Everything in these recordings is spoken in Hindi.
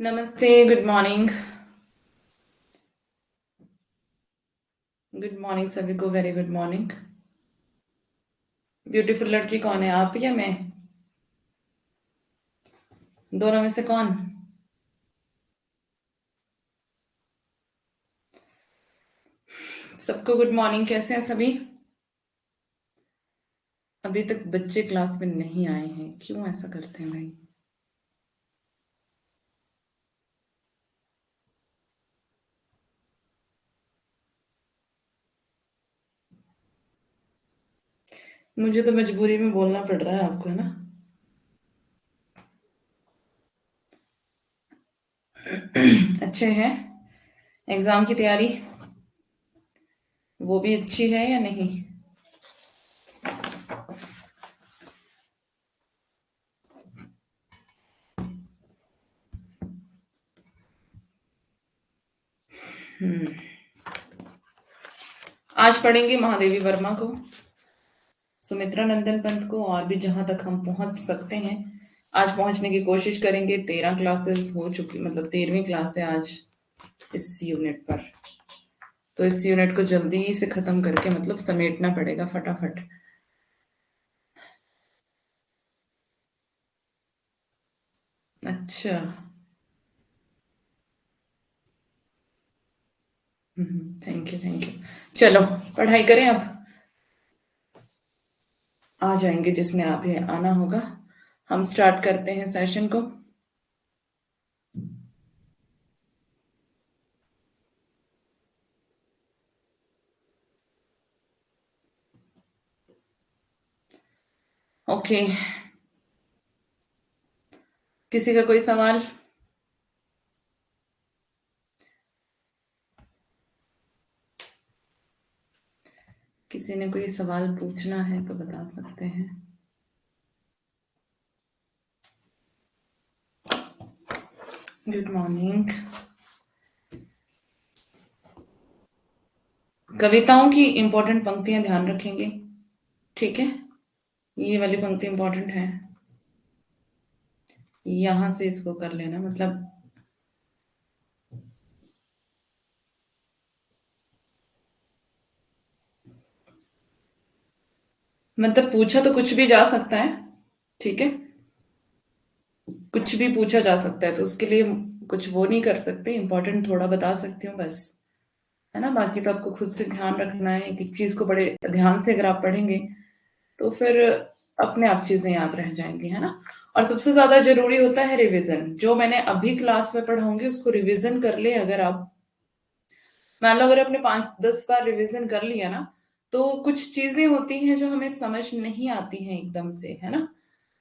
नमस्ते, गुड मॉर्निंग। गुड मॉर्निंग सभी को, वेरी गुड मॉर्निंग। ब्यूटीफुल लड़की कौन है, आप या मैं? दोनों में से कौन? सबको गुड मॉर्निंग। कैसे हैं सभी? अभी तक बच्चे क्लास में नहीं आए हैं, क्यों ऐसा करते हैं भाई? मुझे तो मजबूरी में बोलना पड़ रहा है आपको, है ना? अच्छे हैं। एग्जाम की तैयारी वो भी अच्छी है या नहीं? आज पढ़ेंगे महादेवी वर्मा को, सुमित्रा नंदन पंत को, और भी जहां तक हम पहुंच सकते हैं आज पहुंचने की कोशिश करेंगे। 13 क्लासेस हो चुकी, मतलब 13वीं क्लास है आज इस यूनिट पर। तो इस यूनिट को जल्दी से खत्म करके मतलब समेटना पड़ेगा फटाफट। अच्छा। Thank you, thank you. चलो, पढ़ाई करें अब। आ जाएंगे जिसने आप ही आना होगा। हम स्टार्ट करते हैं सेशन को। ओके। किसी का कोई सवाल? किसी ने कोई सवाल पूछना है तो बता सकते हैं। Good morning. कविताओं की इंपॉर्टेंट पंक्तियां ध्यान रखेंगे, ठीक है? ये वाली पंक्ति इंपॉर्टेंट है। यहां से इसको कर लेना, मतलब पूछा तो कुछ भी जा सकता है, ठीक है? कुछ भी पूछा जा सकता है, तो उसके लिए कुछ वो नहीं कर सकते, इंपॉर्टेंट थोड़ा बता सकती हूँ बस, है ना? बाकी तो आपको खुद से ध्यान रखना है। एक एक चीज को बड़े ध्यान से अगर आप पढ़ेंगे तो फिर अपने आप चीजें याद रह जाएंगी, है ना? और सबसे ज्यादा जरूरी होता है रिवीजन। जो मैंने अभी क्लास में पढ़ाऊंगी उसको रिवीजन कर ले अगर आप। मान लो अगर आपने 5-10 बार रिवीजन कर लिया ना, तो कुछ चीजें होती हैं जो हमें समझ नहीं आती हैं एकदम से, है ना?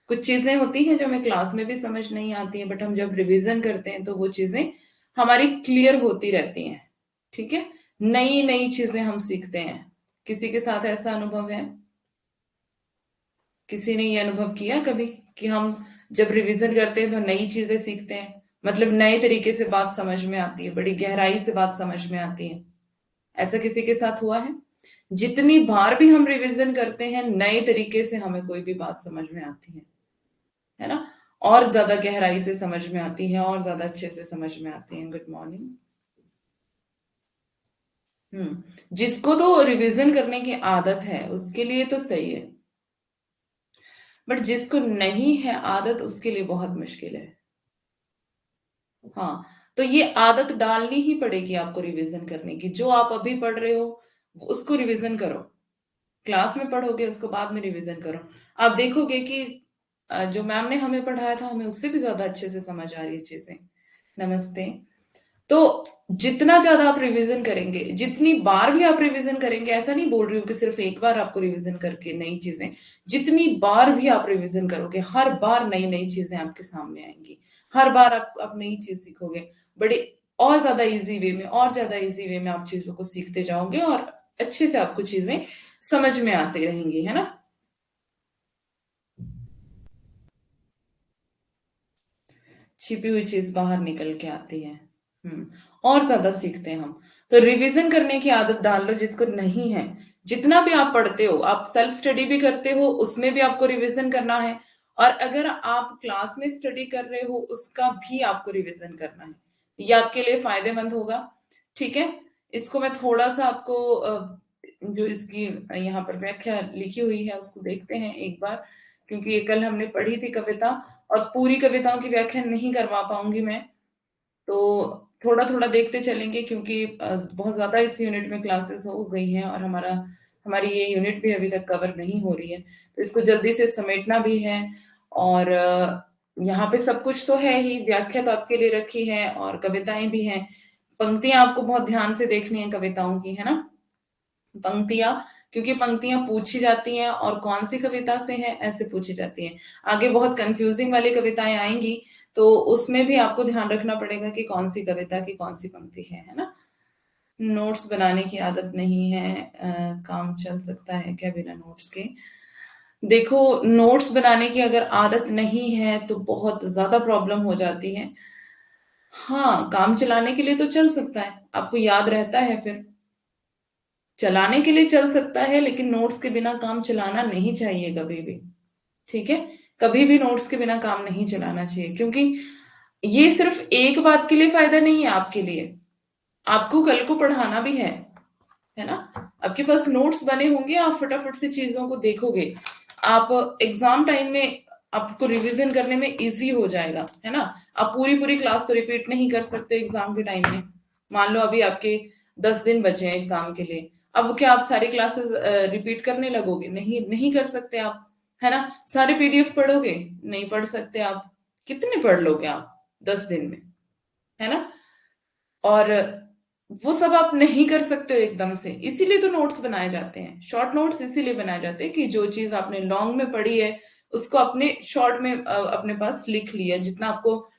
कुछ चीजें होती हैं जो हमें क्लास में भी समझ नहीं आती हैं, बट हम जब रिवीजन करते हैं तो वो चीजें हमारी क्लियर होती रहती हैं, ठीक है? नई नई चीजें हम सीखते हैं। किसी के साथ ऐसा अनुभव है? किसी ने ये अनुभव किया कभी कि हम जब रिवीजन करते हैं तो नई चीजें सीखते हैं, मतलब नए तरीके से बात समझ में आती है, बड़ी गहराई से बात समझ में आती है? ऐसा किसी के साथ हुआ है? जितनी बार भी हम रिवीजन करते हैं नए तरीके से हमें कोई भी बात समझ में आती है ना? और ज्यादा गहराई से समझ में आती है, और ज्यादा अच्छे से समझ में आती है। Good morning. जिसको तो रिवीजन करने की आदत है उसके लिए तो सही है, बट जिसको नहीं है आदत उसके लिए बहुत मुश्किल है। हाँ, तो ये आदत डालनी ही पड़ेगी आपको रिवीजन करने की। जो आप अभी पढ़ रहे हो उसको रिवीजन करो। क्लास में पढ़ोगे उसको बाद में रिवीजन करो। आप देखोगे कि जो मैम ने हमें पढ़ाया था हमें उससे भी ज्यादा अच्छे से समझ आ रही है चीजें। नमस्ते। तो जितना ज्यादा आप रिवीजन करेंगे, जितनी बार भी आप रिवीजन करेंगे, ऐसा नहीं बोल रही हूँ कि सिर्फ एक बार आपको रिवीजन करके नई चीजें, जितनी बार भी आप रिवीजन करोगे हर बार नई नई चीजें आपके सामने आएंगी। हर बार आप नई चीज सीखोगे, बड़े और ज्यादा इजी वे में, और ज्यादा इजी वे में आप चीजों को सीखते जाओगे, और अच्छे से आपको चीजें समझ में आती रहेंगी, है ना? छिपी हुई चीज बाहर निकल के आती है। हम्म। और ज्यादा सीखते हैं हम। तो रिवीजन करने की आदत डाल लो जिसको नहीं है। जितना भी आप पढ़ते हो, आप सेल्फ स्टडी भी करते हो, उसमें भी आपको रिवीजन करना है। और अगर आप क्लास में स्टडी कर रहे हो उसका भी आपको रिवीजन करना है। ये आपके लिए फायदेमंद होगा। ठीक है, इसको मैं थोड़ा सा आपको जो इसकी यहाँ पर व्याख्या लिखी हुई है उसको देखते हैं एक बार, क्योंकि ये कल हमने पढ़ी थी कविता, और पूरी कविताओं की व्याख्या नहीं करवा पाऊंगी मैं, तो थोड़ा थोड़ा देखते चलेंगे, क्योंकि बहुत ज्यादा इस यूनिट में क्लासेस हो गई हैं और हमारी ये यूनिट भी अभी तक कवर नहीं हो रही है, तो इसको जल्दी से समेटना भी है। और यहाँ पे सब कुछ तो है ही, व्याख्या तो आपके लिए रखी है और कविताएं भी हैं। पंक्तियां आपको बहुत ध्यान से देखनी है कविताओं की, है ना। पंक्तियां, क्योंकि पंक्तियां पूछी जाती हैं और कौन सी कविता से है ऐसे पूछी जाती हैं। आगे बहुत कंफ्यूजिंग वाली कविताएं आएंगी, तो उसमें भी आपको ध्यान रखना पड़ेगा कि कौन सी कविता की कौन सी पंक्ति है ना। नोट्स बनाने की आदत नहीं है, काम चल सकता है क्या बिना नोट्स के? देखो, नोट्स बनाने की अगर आदत नहीं है तो बहुत ज्यादा प्रॉब्लम हो जाती है। हाँ, काम चलाने के लिए तो चल सकता है, आपको याद रहता है, फिर चलाने के लिए चल सकता है, लेकिन नोट्स के बिना काम चलाना नहीं चाहिए कभी भी। ठीक है, कभी भी नोट्स के बिना काम नहीं चलाना चाहिए, क्योंकि ये सिर्फ एक बात के लिए फायदा नहीं है आपके लिए, आपको कल को पढ़ाना भी है ना। आपके पास नोट्स बने होंगे, आप फटाफट से चीजों को देखोगे, आप एग्जाम टाइम में आपको रिवीजन करने में इजी हो जाएगा, है ना। आप पूरी पूरी क्लास तो रिपीट नहीं कर सकते एग्जाम के टाइम में। मान लो अभी आपके 10 दिन बचे हैं एग्जाम के लिए, अब क्या आप सारी क्लासेस रिपीट करने लगोगे? नहीं, नहीं कर सकते आप, है ना। सारे पीडीएफ पढ़ोगे? नहीं पढ़ सकते आप। कितने पढ़ लोगे आप 10 दिन में, है ना। और वो सब आप नहीं कर सकते हो एकदम से, इसीलिए तो नोट्स बनाए जाते हैं, शॉर्ट नोट्स इसीलिए बनाए जाते हैं कि जो चीज आपने लॉन्ग में पढ़ी है उसको अपने शॉर्ट में अपने पास लिख लिया, जितना आपको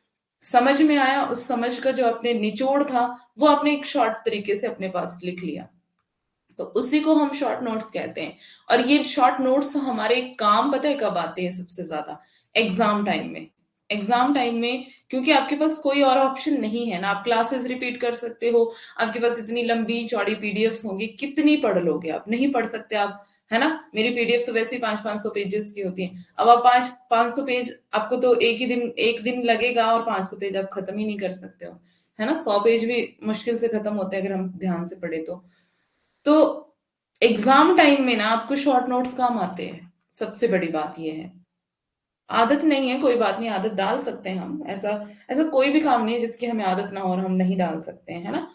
समझ में आया उस समझ का जो अपने निचोड़ था वो आपने एक शॉर्ट तरीके से अपने पास लिख लिया, तो उसी को हम शॉर्ट नोट्स कहते हैं। और ये शॉर्ट नोट्स हमारे काम पता है कब आते हैं सबसे ज्यादा? एग्जाम टाइम में। एग्जाम टाइम में, क्योंकि आपके पास कोई और ऑप्शन नहीं है ना, आप क्लासेस रिपीट कर सकते हो, आपके पास इतनी लंबी चौड़ी पीडीएफ्स होंगी, कितनी पढ़ लोगे आप? नहीं पढ़ सकते आप, है ना। मेरी पीडीएफ तो वैसे ही 500-500 पेजेस की होती है, अब आप 500 पेज आपको तो एक दिन लगेगा और 500 पेज आप खत्म ही नहीं कर सकते हो, है ना। 100 पेज भी मुश्किल से खत्म होते हैं अगर हम ध्यान से पढ़े तो एग्जाम टाइम में ना आपको शॉर्ट नोट्स काम आते हैं, सबसे बड़ी बात यह है। आदत नहीं है, कोई बात नहीं, आदत डाल सकते हैं हम, ऐसा ऐसा कोई भी काम नहीं है जिसकी हमें आदत ना हो और हम नहीं डाल सकते हैं, है ना।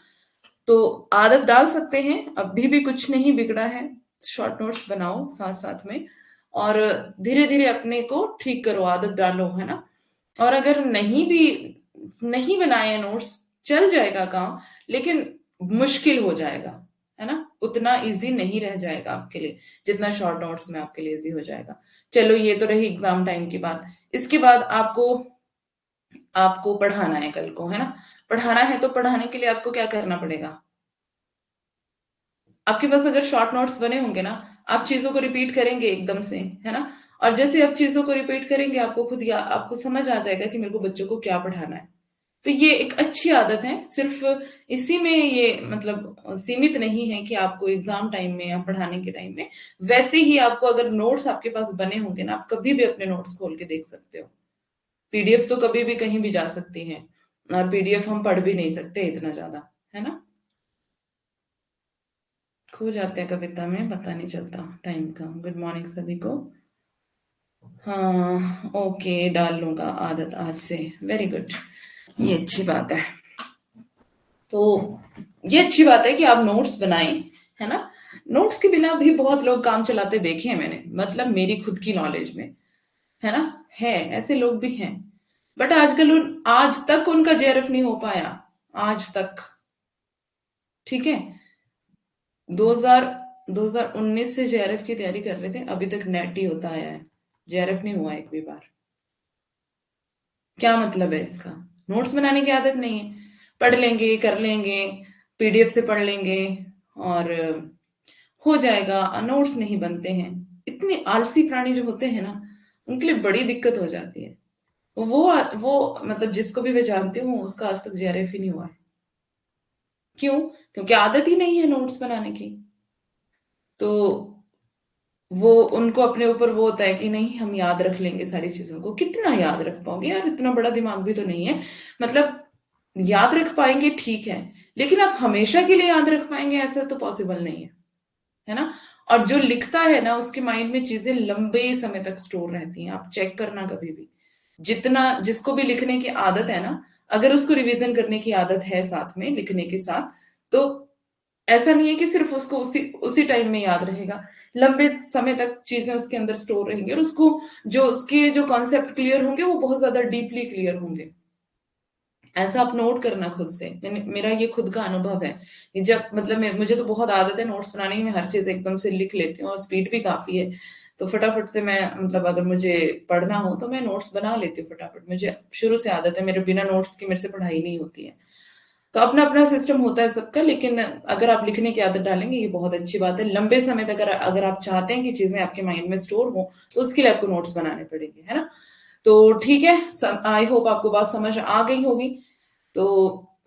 तो आदत डाल सकते हैं, अभी भी कुछ नहीं बिगड़ा है। शॉर्ट नोट्स बनाओ साथ साथ में, और धीरे धीरे अपने को ठीक करो, आदत डालो, है ना। और अगर नहीं बनाए नोट्स, चल जाएगा काम, लेकिन मुश्किल हो जाएगा, है ना। उतना इजी नहीं रह जाएगा आपके लिए जितना शॉर्ट नोट्स में आपके लिए इजी हो जाएगा। चलो, ये तो रही एग्जाम टाइम की बात। इसके बाद आपको आपको पढ़ाना है कल को, है ना। पढ़ाना है तो पढ़ाने के लिए आपको क्या करना पड़ेगा? आपके पास अगर शॉर्ट नोट्स बने होंगे ना, आप चीजों को रिपीट करेंगे एकदम से, है ना। और जैसे आप चीजों को रिपीट करेंगे आपको खुद या आपको समझ आ जाएगा कि मेरे को बच्चों को क्या पढ़ाना है। तो ये एक अच्छी आदत है, सिर्फ इसी में ये मतलब सीमित नहीं है कि आपको एग्जाम टाइम में या पढ़ाने के टाइम में। वैसे ही आपको अगर नोट्स आपके पास बने होंगे ना, आप कभी भी अपने नोट्स खोल के देख सकते हो। पीडीएफ तो कभी भी कहीं भी जा सकती है, और पीडीएफ हम पढ़ भी नहीं सकते इतना ज्यादा, है ना। खो जाते हैं कविता में, पता नहीं चलता टाइम का। गुड मॉर्निंग सभी को। हाँ, ओके, डाल लूंगा आदत आज से। वेरी गुड, ये अच्छी बात है। तो ये अच्छी बात है कि आप नोट्स बनाएं, है ना। नोट्स के बिना भी बहुत लोग काम चलाते देखे हैं मैंने, मतलब मेरी खुद की नॉलेज में, है ना। है, ऐसे लोग भी हैं, बट आज तक उनका जेआरएफ नहीं हो पाया, आज तक। ठीक है, 2000 2019 से जेआरएफ की तैयारी कर रहे थे, अभी तक नेट ही होता आया है, जेआरएफ नहीं हुआ एक भी बार। क्या मतलब है इसका? नोट्स बनाने की आदत नहीं है। पढ़ लेंगे, कर लेंगे, पीडीएफ से पढ़ लेंगे और हो जाएगा, नोट्स नहीं बनते हैं। इतने आलसी प्राणी जो होते हैं ना, उनके लिए बड़ी दिक्कत हो जाती है। वो मतलब जिसको भी मैं जानती हूँ उसका आज तक जेआरएफ ही नहीं हुआ है। क्यों? क्योंकि आदत ही नहीं है नोट्स बनाने की। तो वो उनको अपने ऊपर वो होता है कि नहीं हम याद रख लेंगे सारी चीजों को। कितना याद रख पाओगे यार, इतना बड़ा दिमाग भी तो नहीं है। मतलब याद रख पाएंगे ठीक है, लेकिन आप हमेशा के लिए याद रख पाएंगे ऐसा तो पॉसिबल नहीं है ना। और जो लिखता है ना उसके माइंड में चीजें लंबे समय तक स्टोर रहती हैं, आप चेक करना कभी भी। जितना जिसको भी लिखने की आदत है ना, अगर उसको रिवीजन करने की आदत है साथ में लिखने के साथ, तो ऐसा नहीं है कि सिर्फ उसको उसी उसी टाइम में याद रहेगा। लंबे समय तक चीजें उसके अंदर स्टोर रहेंगी और उसको जो उसके जो कॉन्सेप्ट क्लियर होंगे वो बहुत ज्यादा डीपली क्लियर होंगे। ऐसा आप नोट करना खुद से। मेरा ये खुद का अनुभव है कि जब मतलब मुझे तो बहुत आदत है नोट्स बनाने की, मैं हर चीज एकदम से लिख लेती हूँ और स्पीड भी काफी है। तो फटाफट से मैं मतलब अगर मुझे पढ़ना हो तो मैं नोट्स बना लेती हूँ फटाफट। मुझे शुरू से आदत है, मेरे बिना नोट्स की मेरे से पढ़ाई नहीं होती है। तो अपना अपना सिस्टम होता है सबका, लेकिन अगर आप लिखने की आदत डालेंगे ये बहुत अच्छी बात है। लंबे समय तक अगर अगर आप चाहते हैं कि चीजें आपके माइंड में स्टोर हो तो उसके लिए आपको नोट्स बनाने पड़ेंगे, है ना। तो ठीक है, आई होप आपको बात समझ आ गई होगी। तो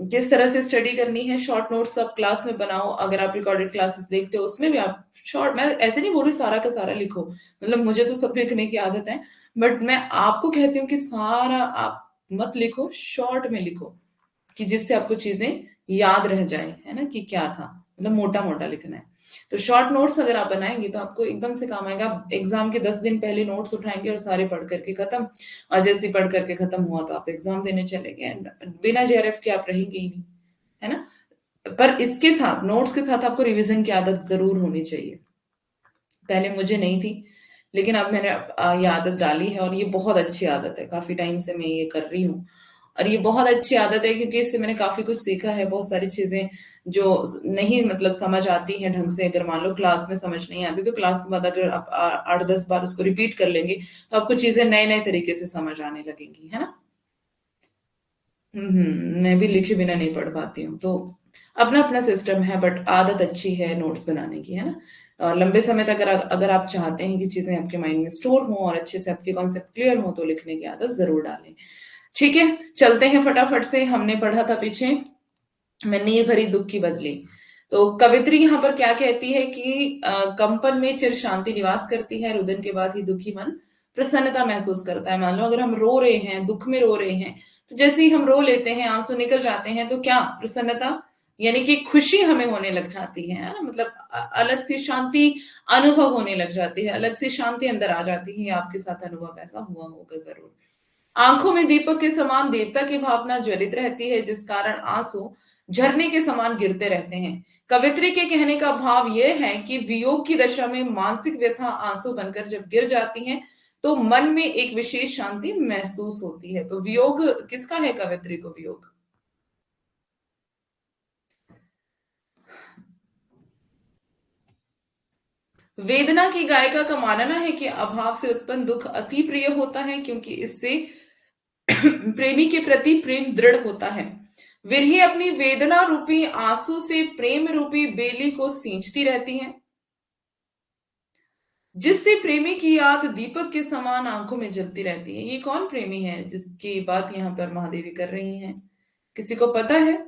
किस तरह से स्टडी करनी है, शॉर्ट नोट्स आप क्लास में बनाओ। अगर आप रिकॉर्डेड क्लासेस देखते हो उसमें भी आप शॉर्ट, मैं ऐसे नहीं बोल रही सारा का सारा लिखो, मतलब मुझे तो सब लिखने की आदत है, बट मैं आपको कहती हूँ कि सारा आप मत लिखो, शॉर्ट में लिखो, कि जिससे आपको चीजें याद रह जाए, है ना, कि क्या था। मतलब मोटा मोटा लिखना है। तो शॉर्ट नोट्स अगर आप बनाएंगे तो आपको एकदम से काम आएगा। आप एग्जाम के 10 दिन पहले नोट्स उठाएंगे और सारे पढ़ करके खत्म, और जैसे ही पढ़ करके खत्म हुआ तो आप एग्जाम देने चले गए, बिना जेआरएफ के आप रहेंगे ही नहीं, है ना। पर इसके साथ नोट्स के साथ आपको रिवीजन की आदत जरूर होनी चाहिए। पहले मुझे नहीं थी, लेकिन अब मैंने ये आदत डाली है और ये बहुत अच्छी आदत है। काफी टाइम से मैं ये कर रही हूँ और ये बहुत अच्छी आदत है, क्योंकि इससे मैंने काफी कुछ सीखा है। बहुत सारी चीजें जो नहीं मतलब समझ आती हैं ढंग से, अगर मान लो क्लास में समझ नहीं आती तो क्लास के बाद अगर आप 8-10 बार उसको रिपीट कर लेंगे तो आपको चीजें नए नए तरीके से समझ आने लगेंगी, है ना। मैं भी लिखे बिना नहीं पढ़ पाती हूँ। तो अपना अपना सिस्टम है, बट आदत अच्छी है नोट्स बनाने की, है ना। और लंबे समय तक अगर अगर आप चाहते हैं कि चीजें आपके माइंड में स्टोर हो और अच्छे से आपके कॉन्सेप्ट क्लियर हो तो लिखने की आदत जरूर डालें। ठीक है, चलते हैं फटाफट से। हमने पढ़ा था पीछे, मैं नीर भरी दुख की बदली। तो कवित्री यहाँ पर क्या कहती है कि कंपन में चिर शांति निवास करती है, रुदन के बाद ही दुखी मन प्रसन्नता महसूस करता है। मान लो अगर हम रो रहे हैं, दुख में रो रहे हैं, तो जैसे ही हम रो लेते हैं, आंसू निकल जाते हैं, तो क्या प्रसन्नता यानी कि खुशी हमें होने लग जाती है ना। मतलब अलग सी शांति अनुभव होने लग जाती है, अलग सी शांति अंदर आ जाती है। आपके साथ अनुभव ऐसा हुआ होगा जरूर। आंखों में दीपक के समान देवता की भावना ज्वलित रहती है, जिस कारण आंसू झरने के समान गिरते रहते हैं। कवित्री के कहने का भाव यह है कि वियोग की दशा में मानसिक व्यथा आंसू बनकर जब गिर जाती हैं तो मन में एक विशेष शांति महसूस होती है। तो वियोग किसका है, कवित्री को वियोग। वेदना की गायिका का मानना है कि अभाव से उत्पन्न दुख अति प्रिय होता है, क्योंकि इससे प्रेमी के प्रति प्रेम दृढ़ होता है। विरही अपनी वेदना रूपी आंसू से प्रेम रूपी बेली को सींचती रहती है, जिससे प्रेमी की याद दीपक के समान आंखों में जलती रहती है। ये कौन प्रेमी है जिसकी बात यहाँ पर महादेवी कर रही हैं, किसी को पता है।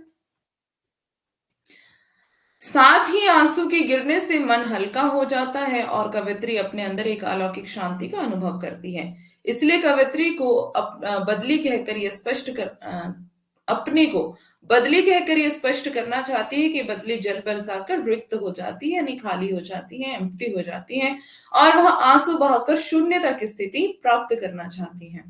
साथ ही आंसू के गिरने से मन हल्का हो जाता है और कवित्री अपने अंदर एक अलौकिक शांति का अनुभव करती है। इसलिए कवित्री को बदली कहकर ये स्पष्ट कर अपने को बदली कहकर ये स्पष्ट करना चाहती है कि बदली जल बरसाकर रिक्त हो जाती है, यानी खाली हो जाती है, एम्प्टी हो जाती है, और वह आंसू बहाकर शून्यता की स्थिति प्राप्त करना चाहती है।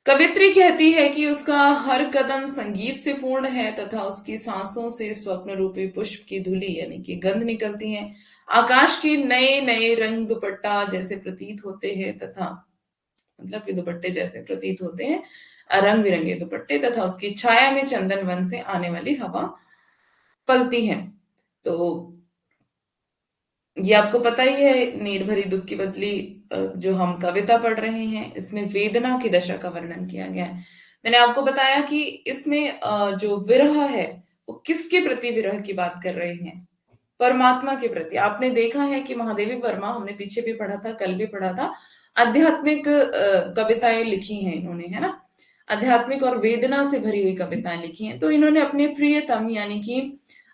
कवित्री कहती है कि उसका हर कदम संगीत से पूर्ण है तथा उसकी सांसों से स्वप्न रूपी पुष्प की धुली यानी कि गंध निकलती है। आकाश के नए नए रंग दुपट्टा जैसे प्रतीत होते हैं, तथा मतलब कि दुपट्टे जैसे प्रतीत होते हैं, रंग बिरंगे दुपट्टे, तथा उसकी छाया में चंदन वन से आने वाली हवा पलती है। तो ये आपको पता ही है, नीर भरी दुख की बदली जो हम कविता पढ़ रहे हैं इसमें वेदना की दशा का वर्णन किया गया है। मैंने आपको बताया कि इसमें जो विरह है वो किसके प्रति विरह की बात कर रहे हैं, परमात्मा के प्रति। आपने देखा है कि महादेवी वर्मा, हमने पीछे भी पढ़ा था, कल भी पढ़ा था, आध्यात्मिक कविताएं लिखी हैं इन्होंने, है ना। आध्यात्मिक और वेदना से भरी हुई कविताएं लिखी हैं। तो इन्होंने अपने प्रियतम यानी कि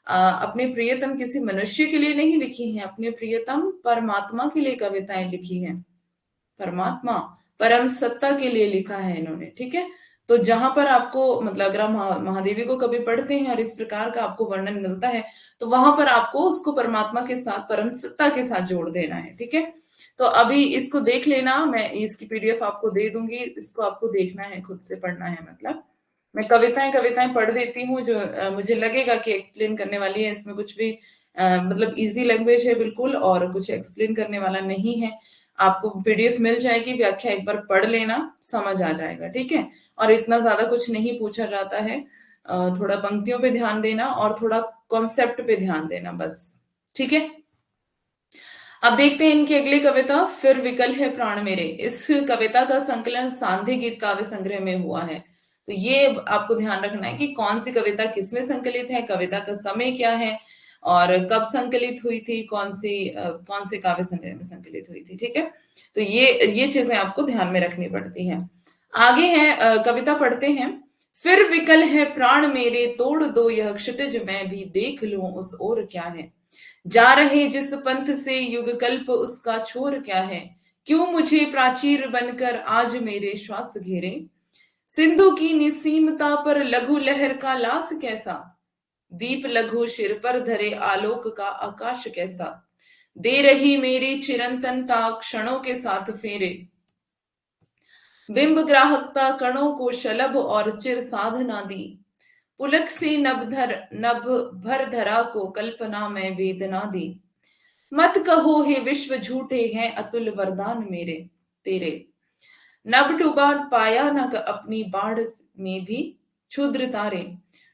अपने प्रियतम किसी मनुष्य के लिए नहीं लिखी है, अपने प्रियतम परमात्मा के लिए कविताएं लिखी हैं। परमात्मा, परम सत्ता के लिए लिखा है इन्होंने, ठीक है। तो जहां पर आपको मतलब अगर आप महादेवी को कभी पढ़ते हैं और इस प्रकार का आपको वर्णन मिलता है, तो वहां पर आपको उसको परमात्मा के साथ, परम सत्ता के साथ जोड़ देना है, ठीक है। तो अभी इसको देख लेना, मैं इसकी पीडीएफ आपको दे दूंगी, इसको आपको देखना है, खुद से पढ़ना है। मतलब मैं कविताएं कविताएं पढ़ देती हूँ जो मुझे लगेगा कि एक्सप्लेन करने वाली है, इसमें कुछ भी मतलब इजी लैंग्वेज है बिल्कुल, और कुछ एक्सप्लेन करने वाला नहीं है। आपको पीडीएफ मिल जाएगी, व्याख्या एक बार पढ़ लेना, समझ आ जाएगा, ठीक है। और इतना ज्यादा कुछ नहीं पूछा जाता है, थोड़ा पंक्तियों पे ध्यान देना और थोड़ा कॉन्सेप्ट पे ध्यान देना बस, ठीक है। अब देखते हैं इनकी अगली कविता, फिर विकल है प्राण मेरे। इस कविता का संकलन सांध्य गीत काव्य संग्रह में हुआ है। तो ये आपको ध्यान रखना है कि कौन सी कविता किसमें संकलित है, कविता का समय क्या है, और कब संकलित हुई थी, कौन से काव्य संग्रह में संकलित हुई थी, ठीक है। तो ये चीजें आपको ध्यान में रखनी पड़ती हैं। आगे है कविता पढ़ते हैं। फिर विकल है प्राण मेरे, तोड़ दो यह क्षितिज, मैं भी देख लूं उस ओर क्या है। जा रहे जिस पंथ से युग कल्प, उसका छोर क्या है। क्यों मुझे प्राचीर बनकर आज मेरे श्वास घेरे। सिंधु की निसीमता पर लघु लहर का लास कैसा। दीप लघु सिर पर धरे आलोक का आकाश कैसा। दे रही मेरी चिरंतनता क्षणों के साथ फेरे। बिंब ग्राहकता कणों को शलभ और चिर साधना दी। पुलक से नभ भर धरा को कल्पना में वेदना दी। मत कहो हे विश्व झूठे हैं अतुल वरदान मेरे तेरे। नभ डुबा पाया न अपनी बाढ़ में भी क्षुद्र तारे।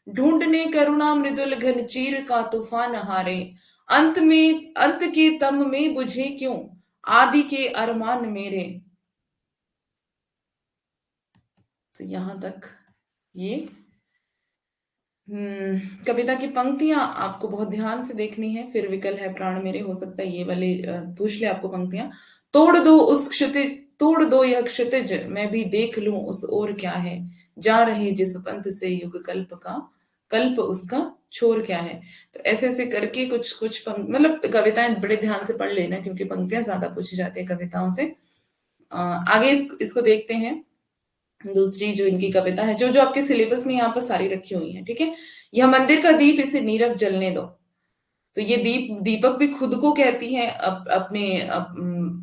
ढूंढने करुणा मृदुल घन चीर का तूफान हारे। अंत के तम में बुझे क्यों आदि के अरमान मेरे। तो यहां तक ये कविता की पंक्तियां आपको बहुत ध्यान से देखनी है। फिर विकल है प्राण मेरे, हो सकता है ये वाले पूछ ले आपको पंक्तियां। तोड़ दो यह क्षितिज, मैं भी देख लूं उस ओर क्या है। जा रहे जिस पंथ से युग कल्प उसका छोर क्या है। तो ऐसे ऐसे करके कुछ कुछ मतलब कविताएं बड़े ध्यान से पढ़ लेना, क्योंकि पंक्तियां ज्यादा पूछी जाती है कविताओं से। आगे इसको देखते हैं। दूसरी जो इनकी कविता है, जो जो आपके सिलेबस में यहाँ पर सारी रखी हुई है, ठीक है। यह मंदिर का दीप, इसे नीरव जलने दो। तो ये दीपक भी खुद को कहती हैं,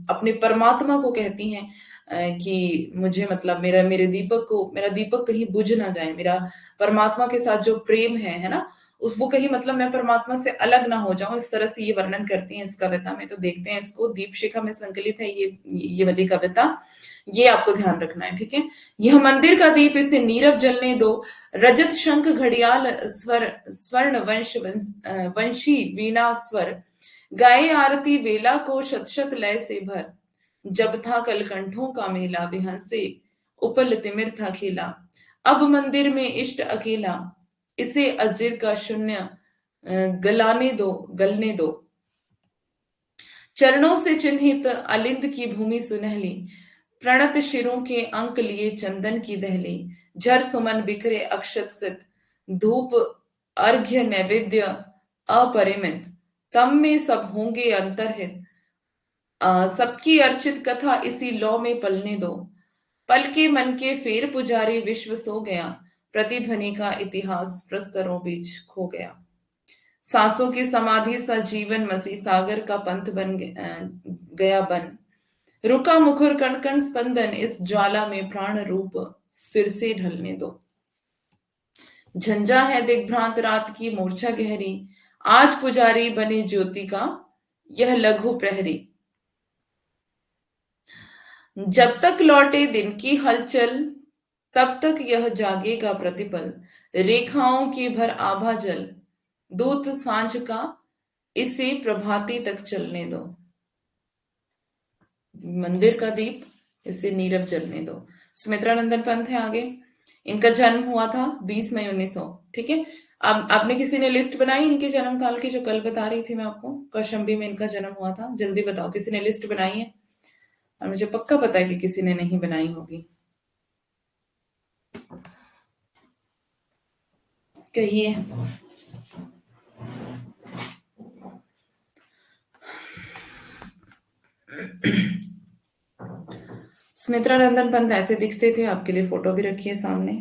अपने परमात्मा को कहती हैं कि मुझे मतलब मेरा दीपक कहीं बुझ ना जाए। मेरा परमात्मा के साथ जो प्रेम है ना, उस वो कहीं मतलब मैं परमात्मा से अलग ना हो जाऊं, इस तरह से ये वर्णन करती हैं इस कविता में। तो देखते हैं इसको, दीप शिखा में संकलित है ये वाली कविता। ये आपको ध्यान रखना है, ठीक है। यह मंदिर का दीप, इसे नीरव जलने दो। रजत शंख घड़ियाल स्वर्ण वंशी वीणा स्वर। गाये आरती वेला को शत शत लय से भर। जब था कलकंठों का मेला, बिहंसे उपल तिमिर था खेला। अब मंदिर में इष्ट अकेला, इसे अजिर का शून्य गलने दो। चरणों से चिन्हित अलिंद की भूमि सुनहली। प्रणत शिरों के अंक लिए चंदन की दहली। झर सुमन बिखरे अक्षत सित, धूप अर्घ्य नैवेद्य अपरिमित। तम में सब होंगे अंतर्हित, सबकी अर्चित कथा इसी लौ में पलने दो। पल के मन के फेर पुजारी, विश्व सो गया। प्रतिध्वनि का इतिहास प्रस्तरों बीच खो गया। सांसों की समाधि सा जीवन, मसी सागर का पंथ गया बन। रुका मुखर कण कण स्पंदन, इस ज्वाला में प्राण रूप फिर से ढलने दो। झंझा है दिग्भ्रांत रात की मूर्छा गहरी, आज पुजारी बने ज्योति का यह लघु प्रहरी। जब तक लौटे दिन की हलचल, तब तक यह जागेगा प्रतिपल। रेखाओं की भर आभा जल, दूत सांझ का इसे प्रभाती तक चलने दो। मंदिर का दीप, इसे नीरव जलने दो। सुमित्रानंदन पंत है आगे। इनका जन्म हुआ था 20 मई 1900, ठीक है। अब आपने किसी ने लिस्ट बनाई इनके जन्म काल की, जो कल बता रही थी मैं आपको, कौशाम्बी में इनका जन्म हुआ था। जल्दी बताओ, किसी ने लिस्ट बनाई है? और मुझे पक्का पता है कि किसी ने नहीं बनाई होगी। कहिए। सुमित्रा नंदन पंत ऐसे दिखते थे, आपके लिए फोटो भी रखी है सामने।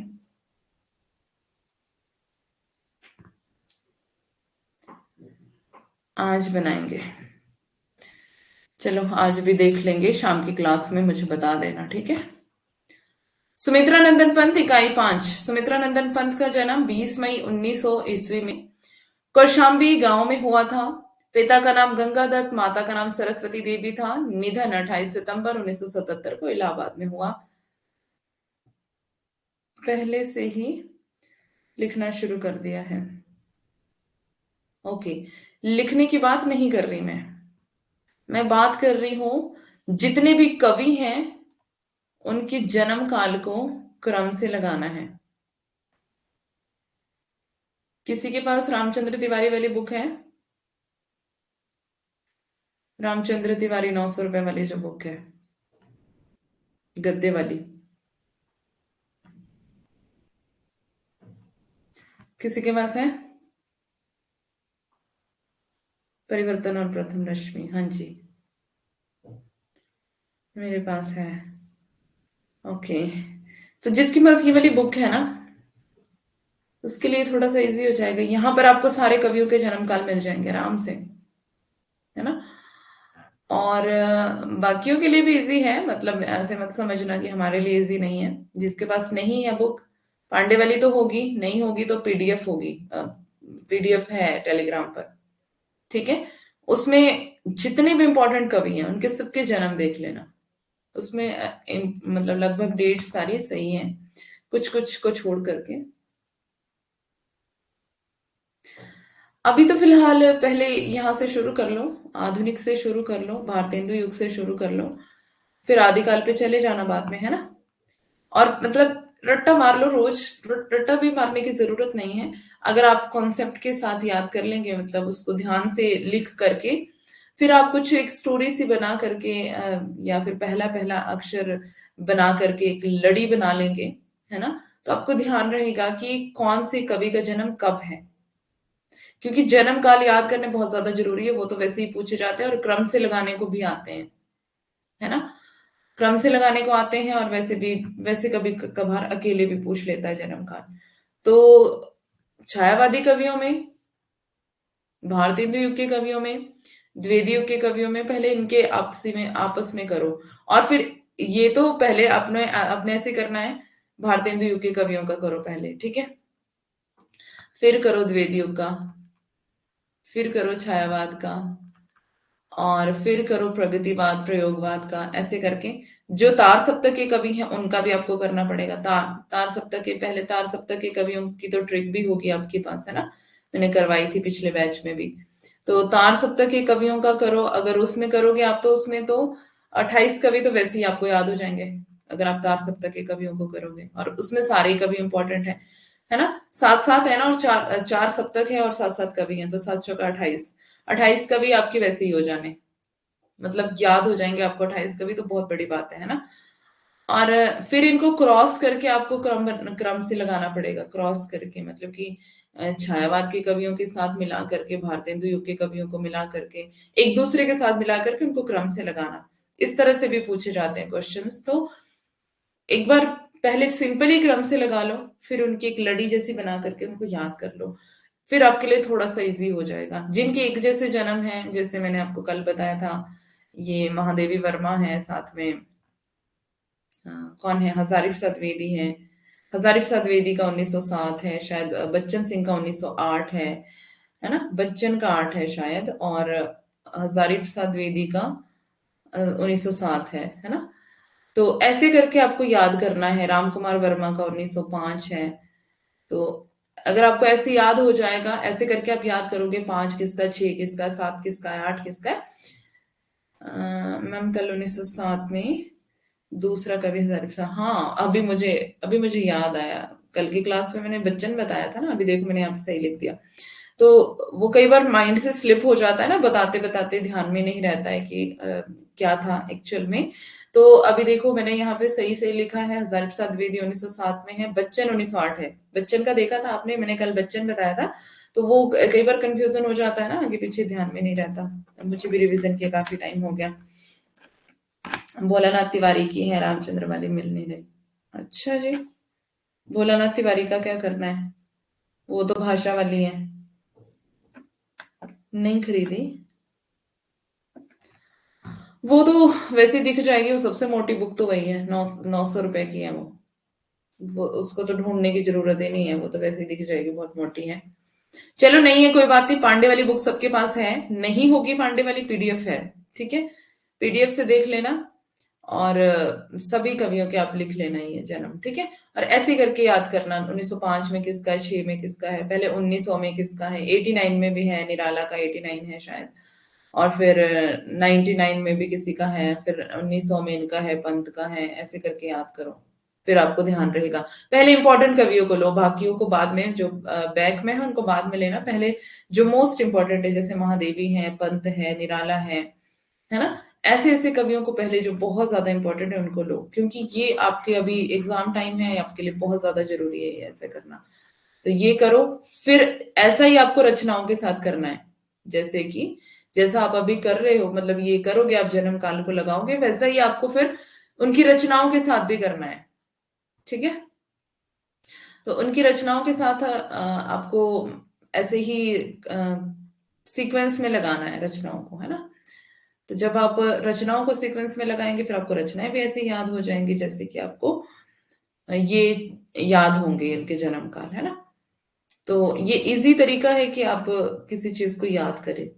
आज बनाएंगे, चलो आज भी देख लेंगे, शाम की क्लास में मुझे बता देना, ठीक है। सुमित्रा नंदन पंत इकाई 5। सुमित्रा नंदन पंत का जन्म 20 मई 1900 ईस्वी में कौशाम्बी गांव में हुआ था। पिता का नाम गंगादत्त, माता का नाम सरस्वती देवी था। निधन 28 सितंबर 1977 को इलाहाबाद में हुआ। पहले से ही लिखना शुरू कर दिया है। ओके, लिखने की बात नहीं कर रही मैं बात कर रही हूं जितने भी कवि हैं उनकी जन्म काल को क्रम से लगाना है। किसी के पास रामचंद्र तिवारी वाली बुक है? रामचंद्र तिवारी 900 रुपए वाली जो बुक है, गद्दे वाली, किसी के पास है? परिवर्तन और प्रथम रश्मि, हाँ जी मेरे पास है। ओके, तो जिसके पास ये वाली बुक है ना, उसके लिए थोड़ा सा इजी हो जाएगा। यहां पर आपको सारे कवियों के जन्म काल मिल जाएंगे आराम से, है ना। और बाकियों के लिए भी इजी है, मतलब ऐसे मत समझना कि हमारे लिए इजी नहीं है। जिसके पास नहीं है बुक, पांडे वाली तो होगी, नहीं होगी तो पीडीएफ होगी, पीडीएफ है टेलीग्राम पर, ठीक है। उसमें जितने भी इंपॉर्टेंट कवि हैं उनके सबके जन्म देख लेना। उसमें मतलब लगभग डेट सारी सही है, कुछ कुछ को छोड़ करके। अभी तो फिलहाल पहले यहाँ से शुरू कर लो, आधुनिक से शुरू कर लो, भारतेंदु युग से शुरू कर लो, फिर आदिकाल पे चले जाना बाद में, है ना। और मतलब रट्टा मार लो रोज, रट्टा भी मारने की जरूरत नहीं है। अगर आप कॉन्सेप्ट के साथ याद कर लेंगे, मतलब उसको ध्यान से लिख करके, फिर आप कुछ एक स्टोरी सी बना करके या फिर पहला पहला अक्षर बना करके एक लड़ी बना लेंगे, है ना। तो आपको ध्यान रहेगा कि कौन से कवि का जन्म कब है, क्योंकि जन्म काल याद करने बहुत ज्यादा जरूरी है। वो तो वैसे ही पूछे जाते हैं और क्रम से लगाने को भी आते हैं, है ना। क्रम से लगाने को आते हैं और वैसे भी, वैसे कभी कभार अकेले भी पूछ लेता है जन्म काल। तो छायावादी कवियों में, भारतेंदु युग के कवियों में, द्विवेदी युग के कवियों में, पहले इनके आपस में करो। और फिर ये तो पहले अपने अपने से करना है, भारतेंदु युग के कवियों का करो पहले, ठीक है। फिर करो द्विवेदी युग का, फिर करो छायावाद का, और फिर करो प्रगतिवाद प्रयोगवाद का, ऐसे करके। जो तार सप्तक के कवि हैं उनका भी आपको करना पड़ेगा। तार सप्तक के, पहले तार सप्तक के कवियों की तो ट्रिक भी होगी आपके पास, है ना, मैंने करवाई थी पिछले बैच में भी। तो तार सप्तक के कवियों का करो, अगर उसमें करोगे आप तो उसमें तो 28 कवि तो वैसे ही आपको याद हो जाएंगे, अगर आप तार सप्तक के कवियों को करोगे, और उसमें सारे कवि इंपॉर्टेंट है ना। सात सात है ना, और चार चार सप्तक है और सात सात कवि हैं, तो सात चौका 28, 28 कवि आपके वैसे ही हो जाने, मतलब याद हो जाएंगे आपको 28 कवि, तो बहुत बड़ी बात है ना। और फिर इनको क्रॉस करके आपको क्रम से लगाना पड़ेगा, क्रॉस करके मतलब कि छायावाद के कवियों के साथ मिला करके, भारतेंदु युग के कवियों को मिला करके, एक दूसरे के साथ मिला करके उनको क्रम से लगाना। इस तरह से भी पूछे जाते हैं क्वेश्चंस। तो एक बार पहले सिंपली क्रम से लगा लो, फिर उनकी एक लड़ी जैसी बना करके उनको याद कर लो, फिर आपके लिए थोड़ा सा इजी हो जाएगा। जिनके एक जैसे जन्म है, जैसे मैंने आपको कल बताया था, ये महादेवी वर्मा है, साथ में कौन है, हजारी प्रसाद द्विवेदी है। हजारी प्रसाद द्विवेदी का 1907 है शायद, बच्चन सिंह का 1908 है ना, बच्चन का 8 है शायद, और हजारी प्रसाद द्विवेदी का 1907 है ना। तो ऐसे करके आपको याद करना है। राम कुमार वर्मा का 1905 है। तो अगर आपको ऐसे याद हो जाएगा, ऐसे करके आप याद करोगे, 5 किसका, 6 किसका, 7 किसका है, 8 किसका है। मैम कल 1907 में दूसरा कवि हजारी प्रसाद, हाँ अभी मुझे याद आया, कल की क्लास में मैंने बच्चन बताया था ना, अभी देखो मैंने यहाँ पे सही लिख दिया। तो वो कई बार माइंड से स्लिप हो जाता है ना, बताते बताते ध्यान में नहीं रहता है कि क्या था एक्चुअल में। तो अभी देखो मैंने यहाँ पे सही सही लिखा है, हजारी प्रसाद द्विवेदी 1907 में है, बच्चन 1908 है। बच्चन का देखा था आपने, मैंने कल बच्चन बताया था। तो वो कई बार कंफ्यूजन हो जाता है ना, आगे पीछे ध्यान में नहीं रहता। मुझे भी रिवीजन किया, काफी टाइम हो गया। भोलानाथ तिवारी की है, रामचंद्र वाली मिल नहीं रही। अच्छा जी। भोलानाथ तिवारी का क्या करना है? वो तो भाषा वाली है। नहीं खरीदी। वो तो वैसे दिख जाएगी, वो सबसे मोटी बुक तो वही है, 900 रुपए की है वो उसको तो ढूंढने की जरूरत ही नहीं है, वो तो वैसे ही दिख जाएगी, बहुत मोटी है। चलो नहीं है, कोई बात नहीं, पांडे वाली बुक सबके पास है, नहीं होगी पांडे वाली, पीडीएफ है। ठीक है, पीडीएफ से देख लेना। और सभी कवियों के आप लिख लेना ये जन्म, ठीक है। और ऐसे करके याद करना, 1905 में किसका है, 6 में किसका है, पहले 1900 में किसका है, 89 में भी है, निराला का 89 है शायद। और फिर 99 में भी किसी का है, फिर 1900 में इनका है, पंत का है, ऐसे करके याद करो। फिर आपको ध्यान रहेगा। पहले इंपॉर्टेंट कवियों को लो, बाकियों को बाद में, जो बैक में है उनको बाद में लेना, पहले जो मोस्ट इंपॉर्टेंट है, जैसे महादेवी है, पंत है, निराला है ना। ऐसे ऐसे कवियों को पहले, जो बहुत ज्यादा इंपॉर्टेंट है उनको लो, क्योंकि ये आपके अभी एग्जाम टाइम है, आपके लिए बहुत ज्यादा जरूरी है ये ऐसे करना। तो ये करो। फिर ऐसा ही आपको रचनाओं के साथ करना है, जैसे कि जैसा आप अभी कर रहे हो, मतलब ये करोगे, आप जन्म काल को लगाओगे, वैसा ही आपको फिर उनकी रचनाओं के साथ भी करना है। ठीक है। तो उनकी रचनाओं के साथ आपको ऐसे ही सीक्वेंस में लगाना है रचनाओं को, है ना। तो जब आप रचनाओं को सीक्वेंस में लगाएंगे, फिर आपको रचनाएं भी ऐसे ही याद हो जाएंगी, जैसे कि आपको ये याद होंगे इनके जन्म काल, है ना। तो ये इजी तरीका है कि आप किसी चीज को याद करें।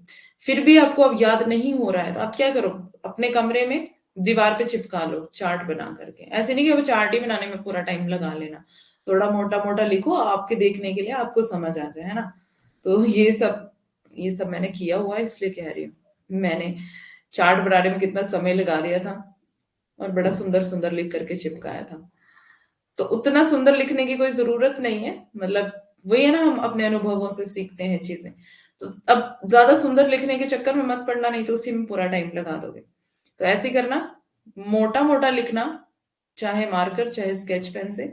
फिर भी आपको अब याद नहीं हो रहा है, तो आप क्या करो, अपने कमरे में दीवार पे चिपका लो चार्ट बना करके। ऐसे नहीं कि अब चार्ट ही बनाने में पूरा टाइम लगा लेना, थोड़ा मोटा मोटा लिखो, आपके देखने के लिए, आपको समझ आ जाए, है ना। तो ये सब मैंने किया हुआ है, इसलिए कह रही हूँ। मैंने चार्ट बनाने में कितना समय लगा दिया था, और बड़ा सुंदर सुंदर लिख करके चिपकाया था। तो उतना सुंदर लिखने की कोई जरूरत नहीं है, मतलब वही है ना, हम अपने अनुभवों से सीखते हैं चीजें। तो अब ज्यादा सुंदर लिखने के चक्कर में मत पड़ना, नहीं तो उसी में पूरा टाइम लगा दोगे। तो ऐसे ही करना, मोटा मोटा लिखना, चाहे मार्कर चाहे स्केच पेन से,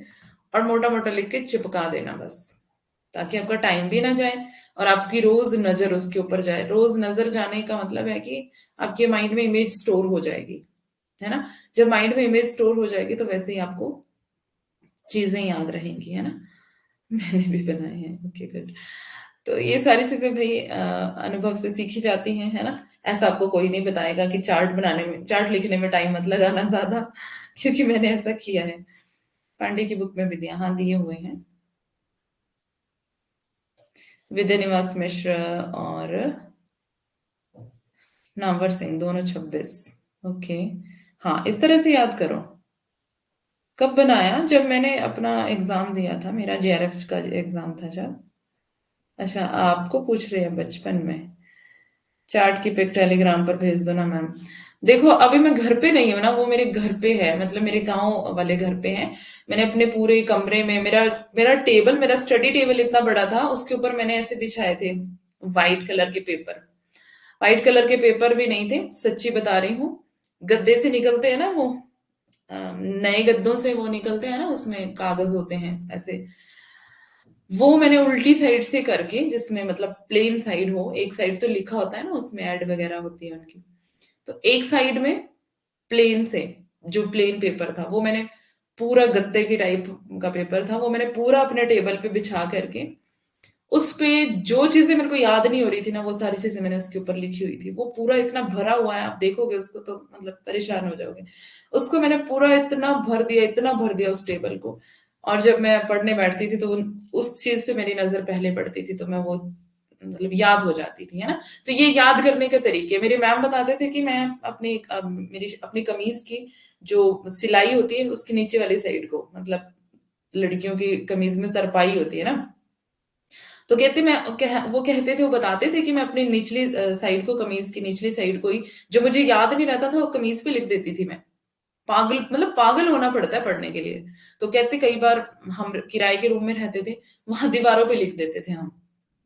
और मोटा मोटा लिख के चिपका देना बस, ताकि आपका टाइम भी ना जाए, और आपकी रोज नजर उसके ऊपर जाए। रोज नजर जाने का मतलब है कि आपके माइंड में इमेज स्टोर हो जाएगी, है ना। जब माइंड में इमेज स्टोर हो जाएगी, तो वैसे ही आपको चीजें याद रहेंगी, है ना। मैंने भी बनाए हैं, ओके गुड। तो ये सारी चीजें भाई अनुभव से सीखी जाती हैं, है ना। ऐसा आपको कोई नहीं बताएगा कि चार्ट बनाने में, चार्ट लिखने में टाइम मत लगाना ज्यादा, क्योंकि मैंने ऐसा किया है। पांडे की बुक में भी दिया, हाँ दिए हुए हैं। विद्या निवास मिश्र और नामवर सिंह, दोनों 26। ओके। हाँ, इस तरह से याद करो। कब बनाया? जब मैंने अपना एग्जाम दिया था, मेरा जेआरएफ का एग्जाम था जब। अच्छा, आपको पूछ रहे हैं बचपन में। चार्ट की पिक टेलीग्राम पर भेज दो ना मैम। देखो अभी मैं घर पे नहीं हूँ ना, वो मेरे घर पे है, मतलब मेरे गांव वाले घर पे है। मैंने अपने पूरे कमरे में, मेरा मेरा टेबल, मेरा स्टडी टेबल इतना बड़ा था, उसके ऊपर मैंने ऐसे बिछाए थे व्हाइट कलर के पेपर। व्हाइट कलर के पेपर भी नहीं थे, सच्ची बता रही हूँ। गद्दे से निकलते हैं ना वो, नए गद्दों से वो निकलते हैं ना, उसमें कागज होते हैं ऐसे। वो मैंने उल्टी साइड से करके, जिसमें मतलब प्लेन साइड हो, एक साइड तो लिखा होता है ना, उसमें ऐड वगैरह होती है उनकी। तो एक साइड में प्लेन से, जो प्लेन पेपर था, वो मैंने पूरा गत्ते की टाइप का पेपर था, वो मैंने पूरा अपने टेबल पे बिछा करके, उस पे जो चीजें मेरे को याद नहीं हो रही थी ना, वो सारी चीजें मैंने उसके ऊपर लिखी हुई थी। वो पूरा इतना भरा हुआ है, आप देखोगे उसको तो मतलब परेशान हो जाओगे। उसको मैंने पूरा इतना भर दिया, इतना भर दिया उस टेबल को। और जब मैं पढ़ने बैठती थी, तो उस चीज पे मेरी नजर पहले पड़ती थी, तो मैं वो मतलब याद हो जाती थी, है ना। तो ये याद करने के तरीके मेरे मैम बताते थे, कि मैं अपनी मेरी अपनी कमीज की जो सिलाई होती है, उसकी नीचे वाली साइड को, मतलब लड़कियों की कमीज में तरपाई होती है ना, तो कहते वो कहते थे, वो बताते थे कि मैं अपनी निचली साइड को, कमीज की निचली साइड को ही, जो मुझे याद नहीं रहता था, वो कमीज पे लिख देती थी मैं। पागल, मतलब पागल होना पड़ता है पढ़ने के लिए। तो कहते कई बार हम किराए के रूम में रहते थे, वहां दीवारों पे लिख देते थे हम,